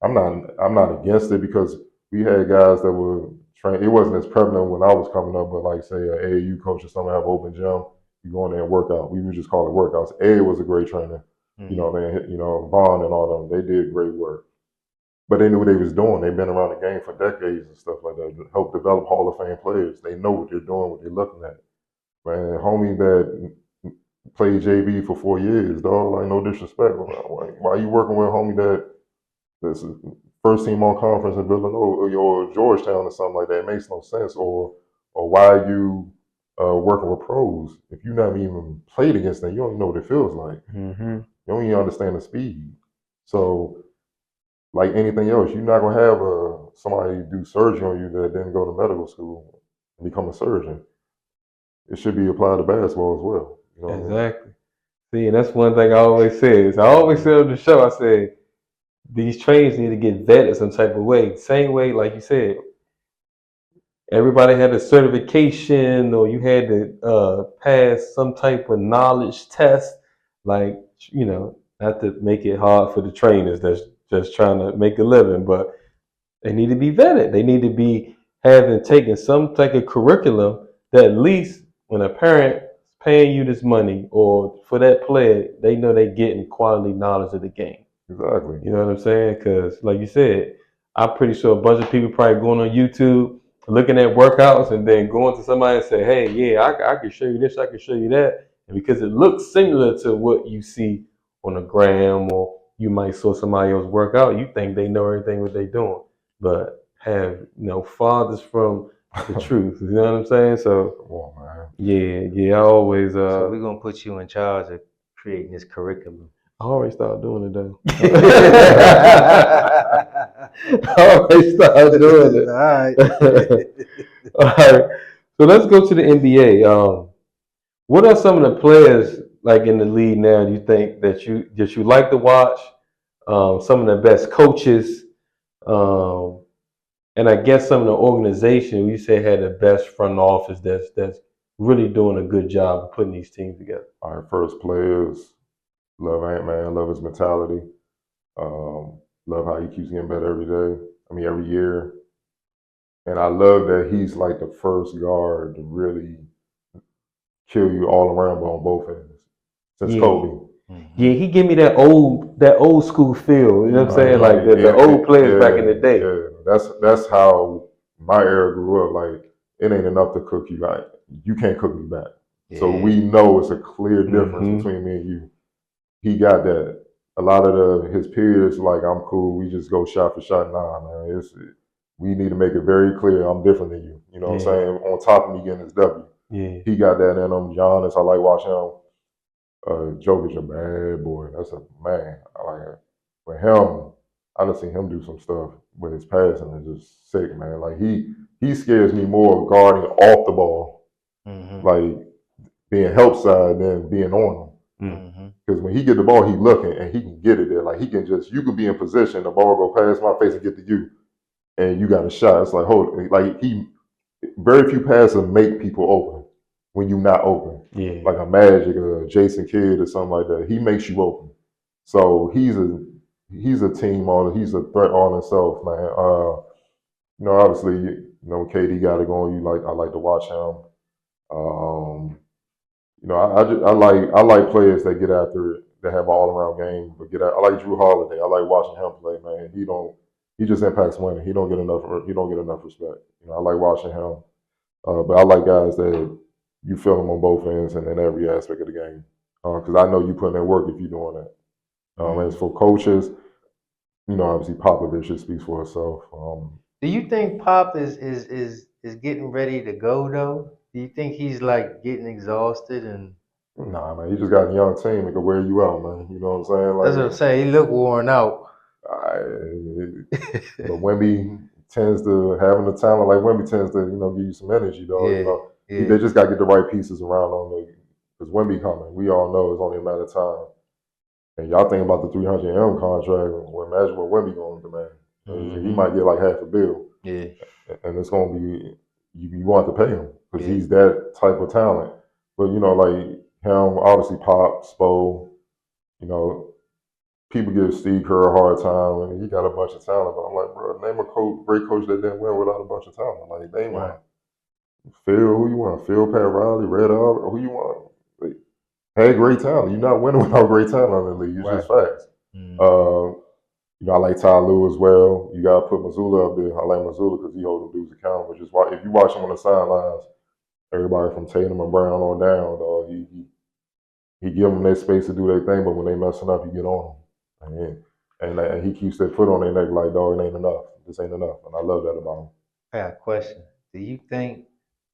I'm not against it because we had guys that were trained. It wasn't as prevalent when I was coming up, but like say an AAU coach or something have open gym, you go in there and work out. We would just call it workouts. A was a great trainer. You know, Vaughn and all them, they did great work. But they knew what they was doing. They've been around the game for decades and stuff like that to help develop Hall of Fame players. They know what they're doing, what they're looking at. Man, homie that played JV for 4 years, dog, like no disrespect. Why you working with a homie that's first team on conference in Villanova or Georgetown or something like that? It makes no sense. Or why are you working with pros? If you never even played against them, you don't even know what it feels like. You don't even understand the speed. So like anything else, you're not gonna have somebody do surgery on you that didn't go to medical school and become a surgeon. It should be applied to basketball as well. You know what I mean? Exactly. See, and that's one thing I always say. I always say on the show, I say, these trainers need to get vetted some type of way. Same way, like you said, everybody had a certification or you had to pass some type of knowledge test. Like, not to make it hard for the trainers that's just trying to make a living, but they need to be vetted. They need to be having taken some type of curriculum that at least when a parent is paying you this money or for that player, they know they're getting quality knowledge of the game. Exactly. You know what I'm saying? Because like you said, I'm pretty sure a bunch of people probably going on YouTube, looking at workouts and then going to somebody and say, hey, yeah, I can show you this, I can show you that. And because it looks similar to what you see on the gram or you might saw somebody else work out, you think they know everything what they're doing. But have farthest from the truth. You know what I'm saying? So come on, man. yeah, I always So we're gonna put you in charge of creating this curriculum. I already started doing it though. I already started doing it. All right. All right. So let's go to the NBA. What are some of the players like in the league now? Do you think that you like to watch? Some of the best coaches, and I guess some of the organization you say had the best front office that's really doing a good job of putting these teams together. All right, first players, love Ant-Man, love his mentality. Love how he keeps getting better every year. And I love that he's like the first guard to really kill you all around but on both ends since Kobe. Yeah, he give me that old school feel. You know what I'm saying? Like the old players back in the day. Yeah, that's how my era grew up. Like it ain't enough to cook you back. You can't cook me back. Yeah. So we know it's a clear difference between me and you. He got that. A lot of his peers like I'm cool. We just go shot for shot. Nah, man. We need to make it very clear I'm different than you. You know what I'm saying? On top of me getting his W. Yeah. He got that in him. Giannis, I like watching him. Jokic's a bad boy. That's a man. I like it. With him, I done seen him do some stuff with his passing. It's just sick, man. Like he scares me more guarding off the ball, like being help side than being on him. Because when he get the ball, he looking and he can get it there. Like you can be in position, the ball go past my face and get to you, and you got a shot. It's like very few passes make people open when you're not open. Yeah. Like a Magic or a Jason Kidd or something like that. He makes you open. So he's he's a team all. He's a threat all himself, man. Obviously, KD got it going. I like to watch him. I like players that get after it, that have an all around game, but I like Drew Holiday. I like watching him play, man. He just impacts winning. He don't get enough respect. I like watching him. But I like guys that you feel them on both ends and in every aspect of the game. Because I know you putting in work if you're doing that. As for coaches, obviously Popovich speaks for itself. Do you think Pop is getting ready to go though? Do you think he's like getting exhausted and Nah, man, you just got a young team that can wear you out, man. You know what I'm saying? that's what I'm saying. He look worn out. But Wemby tends to having the talent like Wemby tends to give you some energy, though. Yeah. They just got to get the right pieces around on the because Wemby coming. We all know it's only a matter of time. And y'all think about the 300M contract. Well, imagine what Wemby going to demand. He might get like half a bill. Yeah. And it's going to be you want to pay him because he's that type of talent. But like him, obviously Pop, Spo, people give Steve Kerr a hard time, and he got a bunch of talent. But I'm like, bro, name a great coach that didn't win without a bunch of talent. Like, name one. Phil, who you want? Phil, Pat Riley, Red Auburn, who you want? Like, had great talent. You're not winning without great talent in the league. It's just facts. I like Ty Lue as well. You got to put Missoula up there. I like Missoula because he holds them dudes accountable. If you watch him on the sidelines, everybody from Tatum and Brown on down, dog, he give them their space to do their thing, but when they messing up, you get on them. And he keeps that foot on their neck like, dog, it ain't enough. This ain't enough. And I love that about him. I got a question. Do you think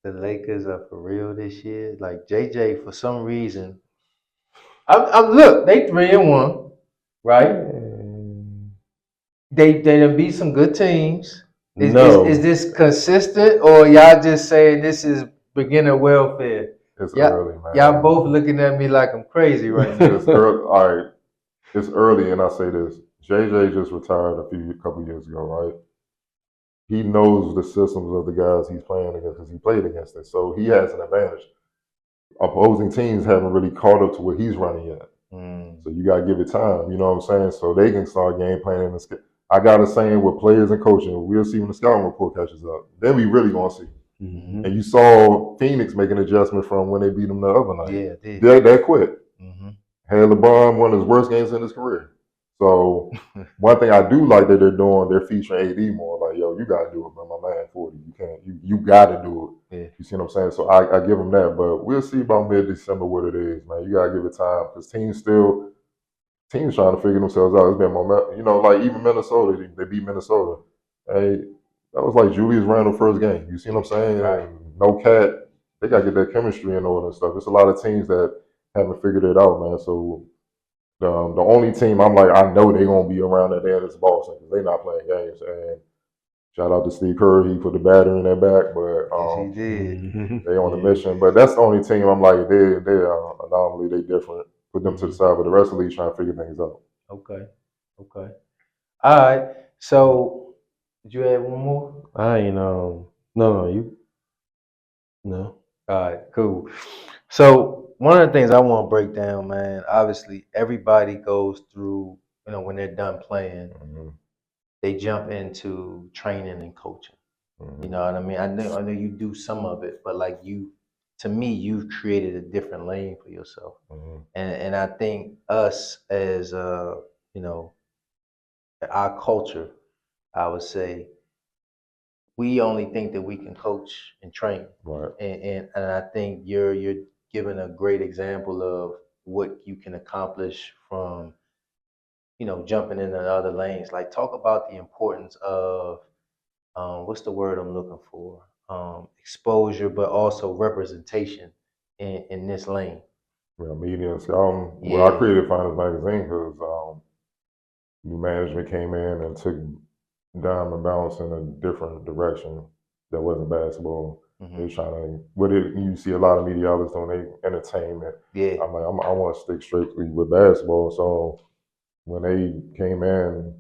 the Lakers are for real this year? Like JJ, for some reason, I'm look, they 3-1, right? They done beat some good teams. Is this consistent, or y'all just saying this is beginner welfare? It's early, man. Y'all both looking at me like I'm crazy right now. It's early. All right. It's early, and I say this. JJ just retired a couple years ago, right? He knows the systems of the guys he's playing against because he played against it. So he has an advantage. Opposing teams haven't really caught up to what he's running yet. So you got to give it time. You know what I'm saying? So they can start game planning. I got a saying with players and coaching, we'll see when the scouting report catches up. Then we really going to see. And you saw Phoenix make an adjustment from when they beat them the other night. Yeah, they quit. Had LeBron one of his worst games in his career. So one thing I do like that they're doing, they're featuring AD more. Like, yo, you gotta do it, man. My man 40. You can't. You gotta do it. Yeah. You see what I'm saying? So I give them that, but we'll see about mid-December what it is, man. You gotta give it time because teams trying to figure themselves out. It's been momentum. Like even Minnesota, they beat Minnesota. Hey, that was like Julius Randle first game. You see what I'm saying? Right. No cat. They gotta get that chemistry in order and stuff. There's a lot of teams that haven't figured it out, man. So the only team I'm like, I know they're gonna be around at the end is Boston because they're not playing games. And shout out to Steve Kerr, he put the battery in their back, but yes, he did. they on a mission. But that's the only team I'm like, they're anomaly, they different. Put them to the side, but the rest of the league trying to figure things out. Okay. All right. So did you add one more? No. All right, cool. So one of the things I want to break down, man, obviously everybody goes through, when they're done playing, they jump into training and coaching. You know what I mean? I know you do some of it, but like to me, you've created a different lane for yourself. And I think us as our culture, I would say, we only think that we can coach and train. Right. And I think you're giving a great example of what you can accomplish from, jumping into other lanes. Like talk about the importance of what's the word I'm looking for? Exposure, but also representation in this lane. Yeah, media. Well, I created Finance Magazine because new management came in and took Diamond Bounce in a different direction that wasn't basketball. They're trying to, you see a lot of media outlets doing they entertainment. Yeah. I'm like, I want to stick strictly with basketball. So when they came in,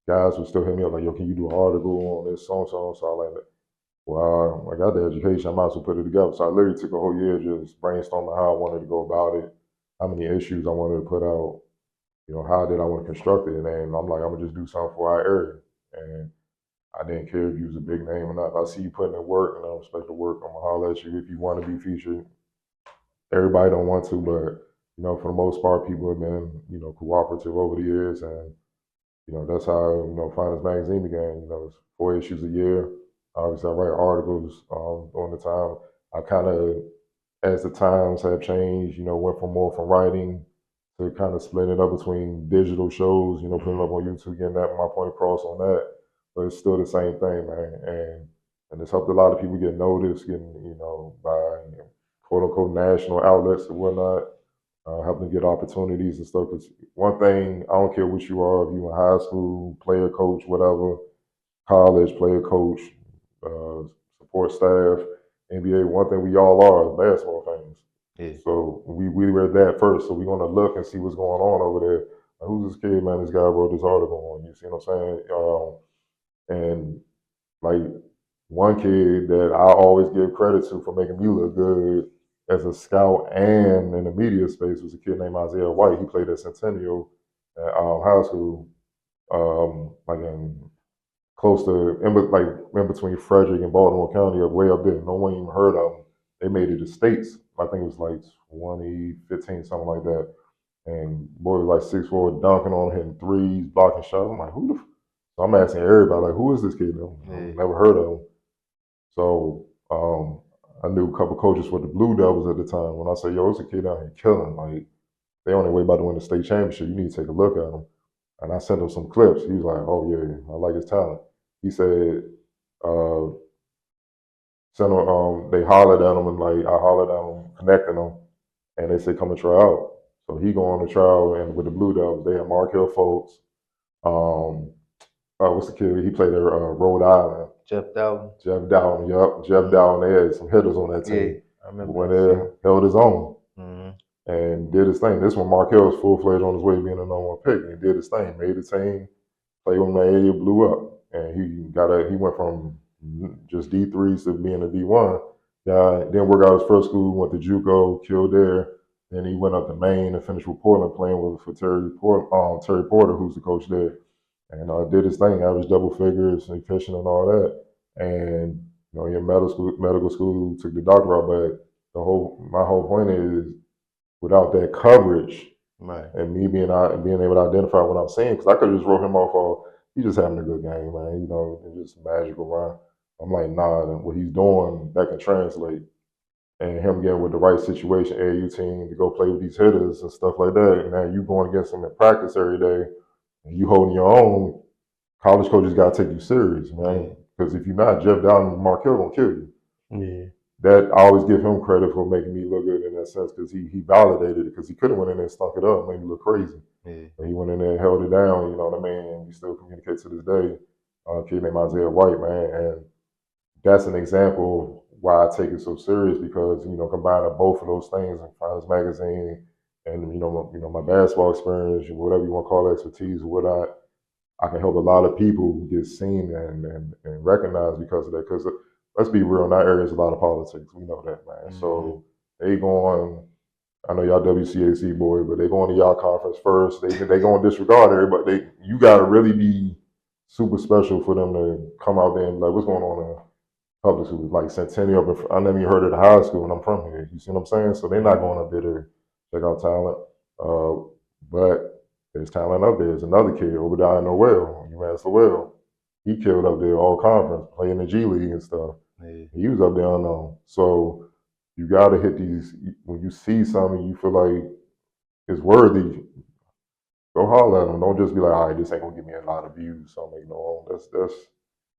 guys would still hit me up like, yo, can you do an article on this, so and so? So I like, well, I got the education, I might as well put it together. So I literally took a whole year just brainstorming how I wanted to go about it, how many issues I wanted to put out. how did I want to construct it? And I'm like, I'm gonna just do something for our area. And I didn't care if you was a big name or not. If I see you putting in work and I respect the work, I'm gonna holler at you if you want to be featured. Everybody don't want to, but for the most part, people have been, cooperative over the years, and that's how Finance Magazine began. It's 4 issues a year. Obviously, I write articles during the time. I kind of, as the times have changed, went from writing to kind of splitting it up between digital shows, putting it up on YouTube, getting that my point across on that. But it's still the same thing, man. And it's helped a lot of people get noticed, getting, by quote unquote national outlets and whatnot, helping get opportunities and stuff. Because one thing, I don't care what you are, if you're in high school, player, coach, whatever, college, player, coach, uh, support staff, NBA, one thing we all are is basketball fans. Yeah. So we were that first. So we're going to look and see what's going on over there. Like, who's this kid, man? This guy wrote this article on. You see what I'm saying? And like one kid that I always give credit to for making me look good as a scout and in the media space was a kid named Isaiah White. He played at Centennial at high school, like in close to in between Frederick and Baltimore County, way up there. No one even heard of them. They made it to states. I think it was like 2015, something like that. And boy was like 6'4", dunking on, hitting threes, blocking shots. I'm like, who the? So I'm asking everybody, like, who is this kid? Never heard of him. So I knew a couple coaches for the Blue Devils at the time. When I say, yo, it's a kid out here killing. Like, they on their way about to win the state championship. You need to take a look at him. And I sent him some clips. He was like, oh, yeah, I like his talent. He said, they hollered at him, and like I hollered at him, connecting him, and they said, come and try out. So he go on the trial, and with the Blue Devils, they had Markel Fultz. What's the kid? He played at Rhode Island. Jeff Dowden. Yep. Jeff Dowden. They had some hitters on that team. Yeah, I remember. Went there, held his own, Mm-hmm. and did his thing. This one, Markel was full-fledged on his way to being a number one pick. And he did his thing, made the team, played when the area blew up. And he went from just D3s to being a D1 guy. Then worked out his first school, went to JUCO, killed there. Then he went up to Maine and finished with Portland, playing for Terry Porter, who's the coach there. And did his thing, averaged double figures, efficient and all that. And he in medical school, took the doctor out. But my whole point is, without that coverage, Right. and me being able to identify what I'm seeing, because I could have just wrote him off all, he's just having a good game, man. It's just magical run. I'm like, nah, what he's doing, that can translate. And him getting with the right situation, AAU team, to go play with these hitters and stuff like that. And now you going against them in practice every day, and you holding your own. College coaches got to take you serious, man. Because if you're not, Jeff Dowden and Markel gonna kill you. Yeah. That I always give him credit for making me look good in that sense, because he validated it, because he could have went in there and stunk it up, made me look crazy. Yeah. But he went in there and held it down, you know what I mean? And we still communicate to this day. A kid named Isaiah White, man. And that's an example of why I take it so serious, because, combining both of those things, and Finance Magazine and, my basketball experience, whatever you want to call it, expertise or whatnot, I can help a lot of people get seen and recognized because of that. Because let's be real, in our area, there's a lot of politics. We know that, man. Mm-hmm. So they going, I know y'all WCAC boy, but they going to y'all conference first. They going to disregard everybody. You got to really be super special for them to come out there and like, what's going on in public school? Like Centennial, I never even heard of the high school, and I'm from here. You see what I'm saying? So they're not going up there to check out talent. But there's talent up there. There's another kid, Obadiah Noel, UMass Lowell. He killed up there all conference, playing the G League and stuff. Yeah. He was up there unknown. So you got to hit these, when you see something you feel like is worthy, go holler at them. Don't just be like, all right, this ain't going to give me a lot of views, so I'm ignoring them.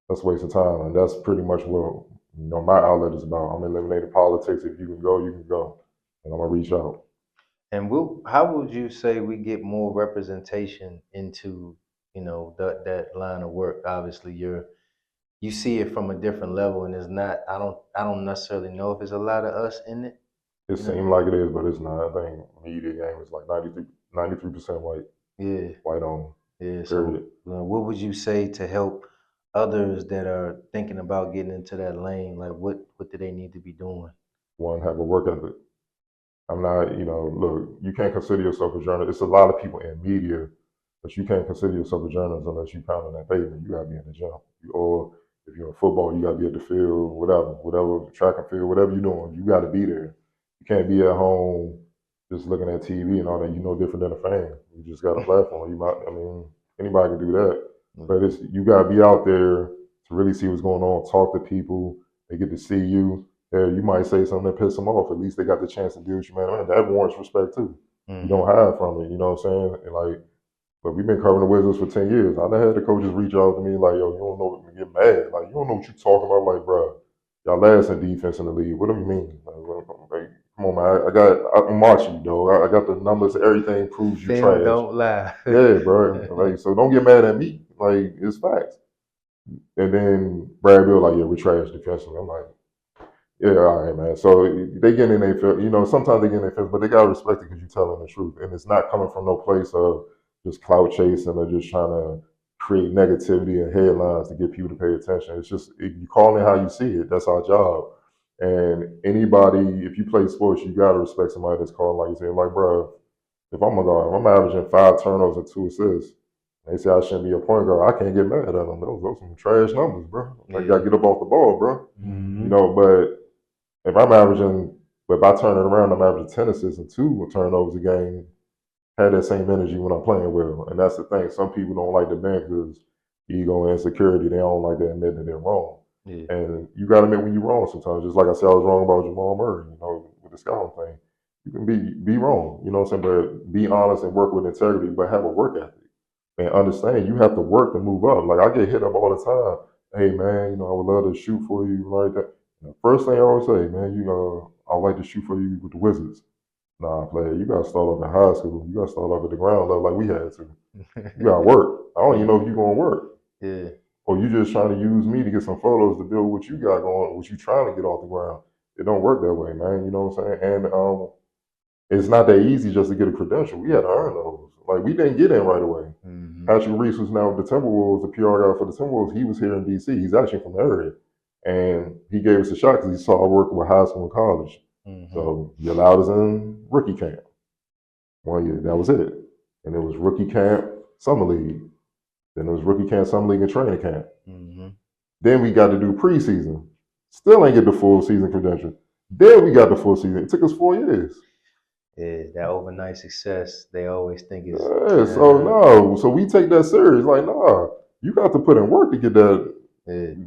That's a waste of time. And that's pretty much what my outlet is about. I'm eliminating politics. If you can go, you can go. And I'm going to reach out. And how would you say we get more representation into, that line of work? Obviously, you see it from a different level, and it's not. I don't necessarily know if there's a lot of us in it. It seems like it is, but it's not. I think media game is like 93% white. Yeah. White on. Yeah. So, what would you say to help others that are thinking about getting into that lane? Like, what do they need to be doing? One, have a work ethic. I'm not, you know, look, you can't consider yourself a journalist. It's a lot of people in media, but you can't consider yourself a journalist unless you pounding that pavement. You gotta be in the gym. Or if you're in football, you gotta be at the field, whatever, track and field, whatever you're doing, you gotta be there. You can't be at home just looking at TV and all that. You're no different than a fan. You just got a platform. I mean, anybody can do that. But you gotta be out there to really see what's going on, talk to people, they get to see you. Yeah, you might say something that piss them off. At least they got the chance to deal with you, man. That warrants respect too. You don't hide from it, you know what I'm saying? And like, but we've been covering the Wizards for 10 years. I done had the coaches reach out to me like, yo, you don't know what to get mad. Like, you don't know what you're talking about. Like, bro, y'all last in defense in the league. What do you mean? Like, come on, man. I'm watching you, though. I got the numbers. Everything proves you Film trash. don't lie. Yeah, bro. Like, so don't get mad at me. Like, it's facts. And then Brad Bill, like, yeah, we're trash defensively. I'm like, yeah, all right, man. So they get in their feelings. You know, sometimes they get in their feelings, but they gotta respect it because you're telling the truth, and it's not coming from no place of just clout chasing or just trying to create negativity and headlines to get people to pay attention. It's just you call it how you see it. That's our job. And anybody, if you play sports, you gotta respect somebody that's calling like you say, like, bro, if I'm a guard, if I'm averaging 5 turnovers and 2 assists. They say I shouldn't be a point guard. I can't get mad at them. Those are some trash numbers, bro. Like, you gotta get up off the ball, bro. You know, but if I'm averaging, if I turn it around, I'm averaging 10 assists and 2 turnovers a game, have that same energy when I'm playing well. And that's the thing. Some people don't like the bench because ego and insecurity. They don't like to admit that they're wrong. Yeah. And you got to admit when you're wrong sometimes. Just like I said, I was wrong about Jamal Murray, you know, with the scouting thing. You can be wrong, you know what I'm saying? But be honest and work with integrity, but have a work ethic. And understand you have to work to move up. Like, I get hit up all the time. Hey, man, you know, I would love to shoot for you like that. The first thing I always say, man, I'd like to shoot for you with the Wizards. Nah, player, you gotta start off in high school. You gotta start off at the ground level like we had to. You gotta work. I don't even know if you're gonna work. Yeah. Or you just trying to use me to get some photos to build what you got going, what you trying to get off the ground. It don't work that way, man. You know what I'm saying? And it's not that easy just to get a credential. We had to earn those. Like, we didn't get in right away. Patrick Reese was now with the Timberwolves, the PR guy for the Timberwolves. He was here in DC. He's actually from the area. And he gave us a shot because he saw I work with high school and college. So he allowed us in rookie camp 1 year. That was it. And it was rookie camp, summer league. Then it was rookie camp, summer league, and training camp. Then we got to do preseason. Still ain't get the full season credential. Then we got the full season. It took us 4 years. Yeah, that overnight success, they always think is. Yeah, so we take that serious. Like, nah, you got to put in work to get that,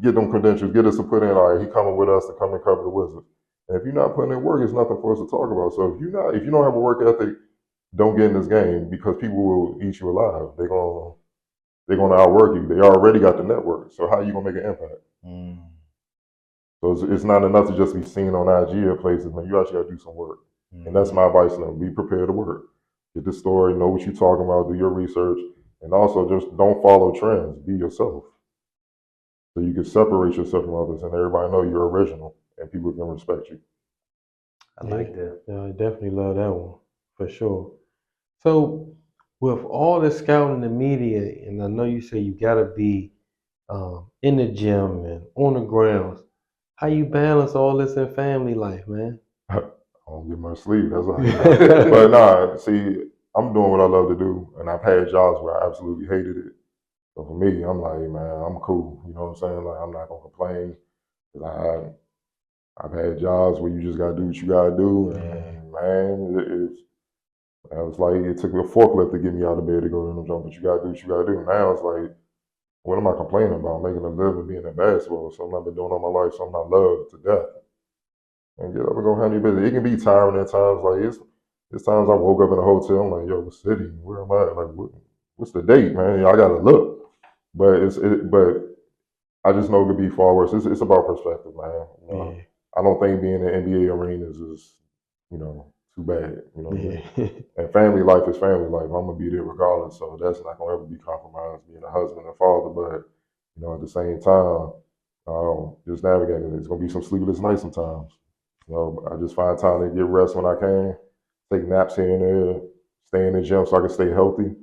get them credentials, get us to put in, all right, he coming with us to come and cover the Wizards. And if you're not putting in work, it's nothing for us to talk about. So if you don't have a work ethic, don't get in this game because people will eat you alive. They're gonna outwork you. They already got the network. So how are you gonna make an impact? So it's not enough to just be seen on IG or places, man. You actually gotta do some work. And that's my advice to them. Be prepared to work. Get the story, know what you're talking about, do your research, and also just don't follow trends. Be yourself. So you can separate yourself from others and everybody know you're original and people can respect you. I like that. Yeah, I definitely love that one for sure. So with all the scouting and media, and I know you say you gotta be in the gym and on the grounds, how you balance all this in family life, man? I don't get much sleep. That's all. But nah, see, I'm doing what I love to do, and I've had jobs where I absolutely hated it. So for me, I'm like, man, I'm cool. You know what I'm saying? Like, I'm not gonna complain. 'Cause I've had jobs where you just gotta do what you gotta do, and man, I was like, it took me a forklift to get me out of bed to go to them jobs, but you gotta do what you gotta do. Now it's like, what am I complaining about? Making a living, being in basketball, something I've been doing all my life, something I love to death. And get up and go handle your business. It can be tiring at times. Like, it's times I woke up in a hotel. I'm like, yo, what city? Where am I? Like, what's the date, man? I gotta look. But I just know it could be far worse. It's about perspective, man. You know, I don't think being in the NBA arenas is, too bad. You know what I mean? And family life is family life. I'm gonna be there regardless. So that's not gonna ever be compromised. Being a husband and father, but at the same time, just navigating it. It's gonna be some sleepless nights sometimes. I just find time to get rest when I can, take naps here and there, stay in the gym so I can stay healthy.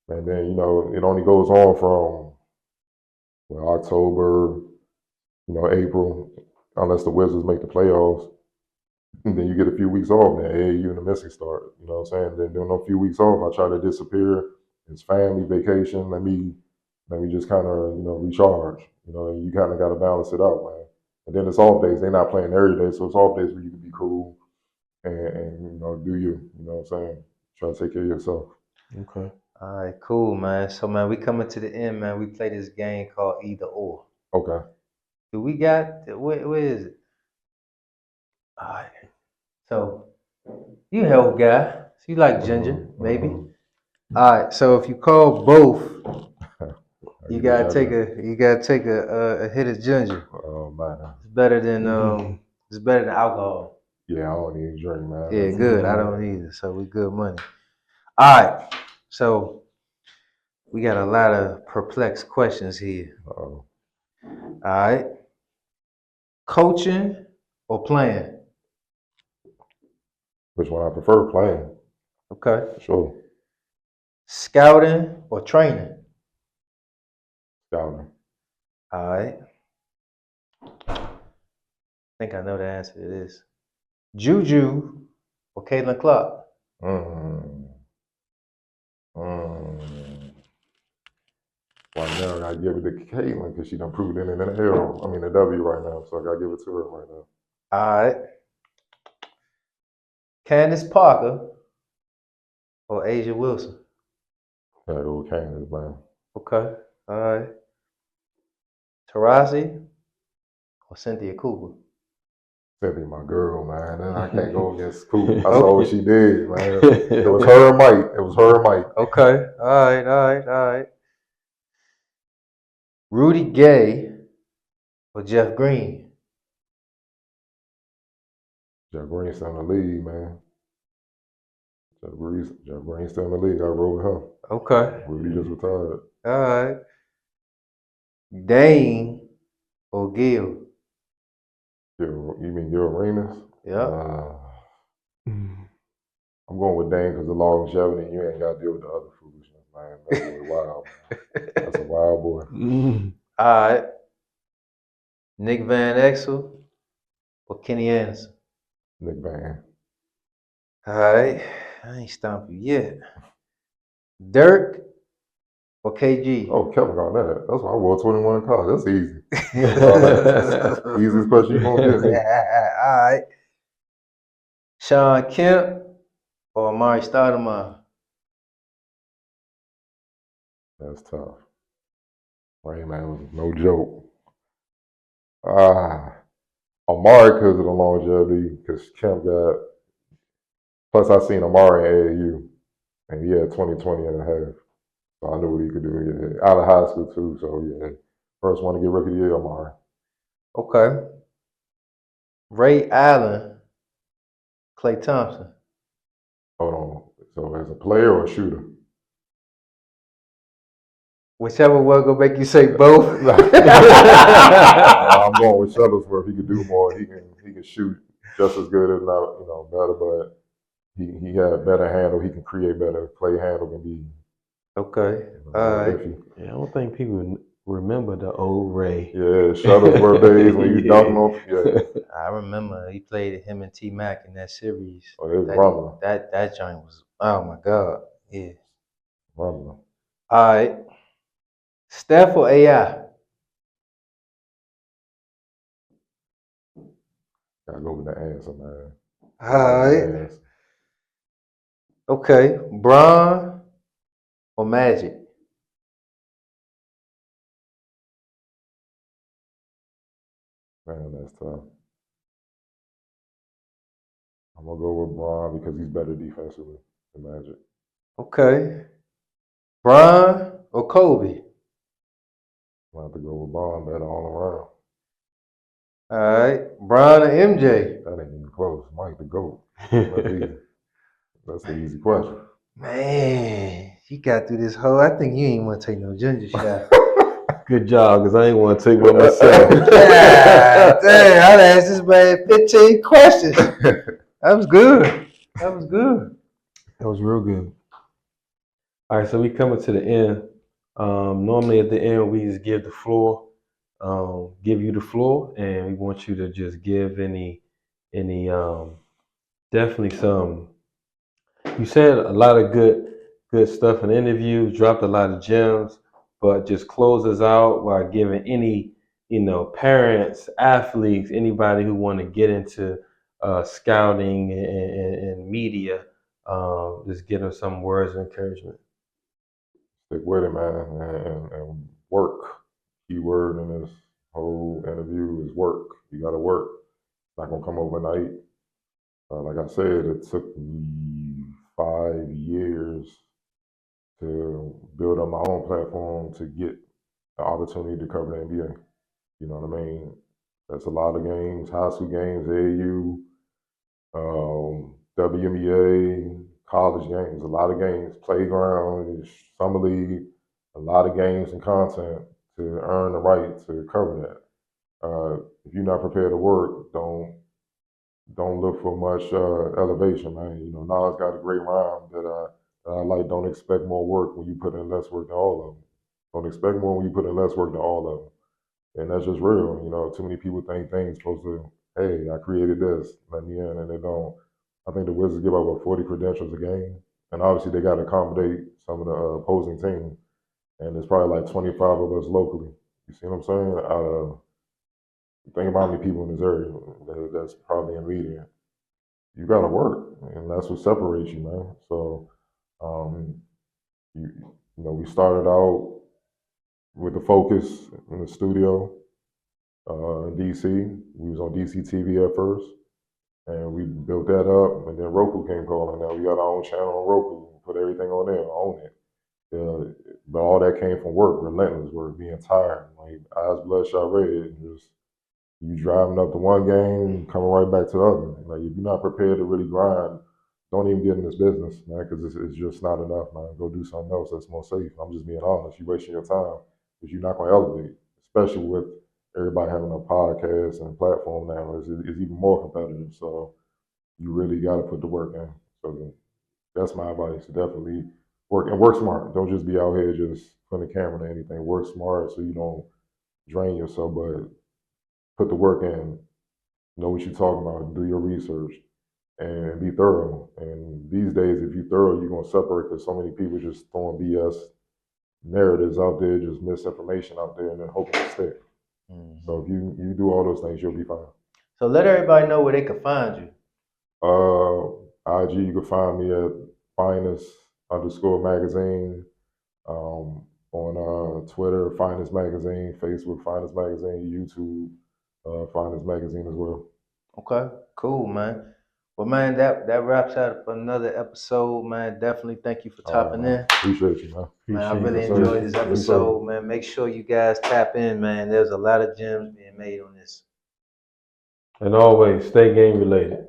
And then, it only goes on from October, April, unless the Wizards make the playoffs. And then you get a few weeks off, then AAU and the missing start. You know what I'm saying? Then during a few weeks off, I try to disappear. It's family, vacation. Let me just kind of, recharge. And you kind of got to balance it out, man. And then it's off days. They're not playing every day, so it's off days where you can be cool and do you. You know what I'm saying? Try to take care of yourself. Okay. All right, cool, man. So, man, we coming to the end, man. We play this game called Either Or. Okay. Do we got, where is it? All right. So, you a health guy. So you like ginger, maybe. Mhm. All right. So if you call both, you You gotta got take that. a hit of ginger. Oh man. It's better than alcohol. Yeah, I don't even drink, man. Yeah, good. I don't either. So we good money. All right. So we got a lot of perplexed questions here. Uh-oh. All right. Coaching or playing? Which one I prefer? Playing. Okay. Sure. Scouting or training? Scouting. All right. I think I know the answer to this. Juju or Caitlin Clark? Mm. Mm. Well, now I gotta give it to Caitlin because she done proved it in the L. I mean the W right now, so I gotta give it to her right now. All right. Candace Parker or Asia Wilson? Gotta go with Candace, man. Okay. All right. Tarazi or Cynthia Cooper? Cynthia, my girl, man. And I can't go against Coop. I saw what she did, man. It was her and Mike. It was her and Mike. Okay. All right. Rudy Gay or Jeff Green? Jeff Green's still in the league, man. Jeff Green's still in the league. I rode with him. Okay. Rudy just retired. All right. Dane or Gil? You mean your arenas? Yeah. I'm going with Dane because the longevity, you ain't got to deal with the other foolishness, man. That boy wild, man. That's a wild boy. All right. Nick Van Exel or Kenny Anderson? Nick Van. All right. I ain't stomped you yet. Dirk or KG? Oh, Kevin Garnett. That's why I wore 21 in college. That's easy. Easiest question you gonna get me. All right. Sean Kemp or Amari Stoudemire? That's tough. Rain Man was no joke. Amari because of the longevity, because Kemp got. Plus, I seen Amari in AAU, and he had 20 and a half. So I knew what he could do. Yeah. Out of high school, too. So, yeah. First one to get rookie of the year, Amari. Okay. Ray Allen, Klay Thompson. Hold on. So, as a player or a shooter? Whichever one gonna make you say both. I'm going with Shuttlesworth. He could do more. He can shoot just as good, if not better. But he had better handle. He can create better. Play handle can be. Okay. All right. Iffy. Yeah, I don't think people remember the old Ray. Yeah, Shuttlesworth days when you dunking off. Yeah. I remember he played him and T Mac in that series. Oh, it was rumbling. That joint was, oh my God. Yeah. Rumbling. All right. Steph or AI? Gotta go with the answer, man. All right. Okay. Bron or Magic? Man, that's tough. I'm gonna go with Braun because he's better defensively than Magic. Okay. Bron or Kobe? I have to go with Braun, better all around. All right. Bron or MJ? That ain't even close. Mike the GOAT. That's easy. That's the easy question. Man, you got through this whole. I think you ain't want to take no ginger shot. Good job, because I ain't want to take one myself. God damn, I asked this man 15 questions. That was good. That was good. That was real good. All right, so we coming to the end. Normally at the end we just give the floor, give you the floor, and we want you to just give any Definitely some. You said a lot of good stuff in the interview, dropped a lot of gems, but just close us out by giving any, parents, athletes, anybody who want to get into scouting and media, just give them some words of encouragement. Stick with it, man, and work. Key word in this whole interview is work. You got to work. It's not gonna come overnight. Like I said, it took me 5 years to build up my own platform to get the opportunity to cover the NBA. You know what I mean? That's a lot of games, high school games, AAU, WNBA, college games, a lot of games, playground, summer league, a lot of games and content to earn the right to cover that. If you're not prepared to work, don't look for much elevation, man. You know, Nas got a great rhyme that I like. Don't expect more work when you put in less work than all of them. Don't expect more when you put in less work than all of them. And that's just real. You know, too many people think things supposed to, hey, I created this, let me in, and they don't. I think the Wizards give out, 40 credentials a game. And obviously they got to accommodate some of the opposing team. And there's probably like 25 of us locally. You see what I'm saying? Out of, think about how many people in this area that's probably in media. You got to work, and that's what separates you, man. So, um, we started out with the focus in the studio in DC. We was on DC TV at first, and we built that up. And then Roku came calling. Now we got our own channel on Roku. Put everything on there, own it. But all that came from work, relentless work, being tired, like eyes bloodshot red, and just you driving up to one game, coming right back to the other. Like if you're not prepared to really grind, don't even get in this business, man, because it's just not enough, man. Go do something else that's more safe. I'm just being honest. You're wasting your time because you're not going to elevate, especially with everybody having a podcast and platform now. It's even more competitive. So you really got to put the work in. So that's my advice. Definitely work and work smart. Don't just be out here just putting the camera to anything. Work smart so you don't drain yourself, but put the work in, know what you're talking about, do your research, and be thorough. And these days, if you're thorough, you're going to separate because so many people just throwing BS narratives out there, just misinformation out there, and then hoping to stick. Mm-hmm. So if you do all those things, you'll be fine. So let everybody know where they can find you. IG, you can find me at finest_magazine. On Twitter, Finest Magazine, Facebook, Finest Magazine, YouTube, Finest Magazine as well. Okay, cool, man. Well, man, that wraps up another episode, man. Definitely thank you for tapping in. Appreciate you, man. Man, I really enjoyed this episode, man. Make sure you guys tap in, man. There's a lot of gems being made on this. And always stay game related.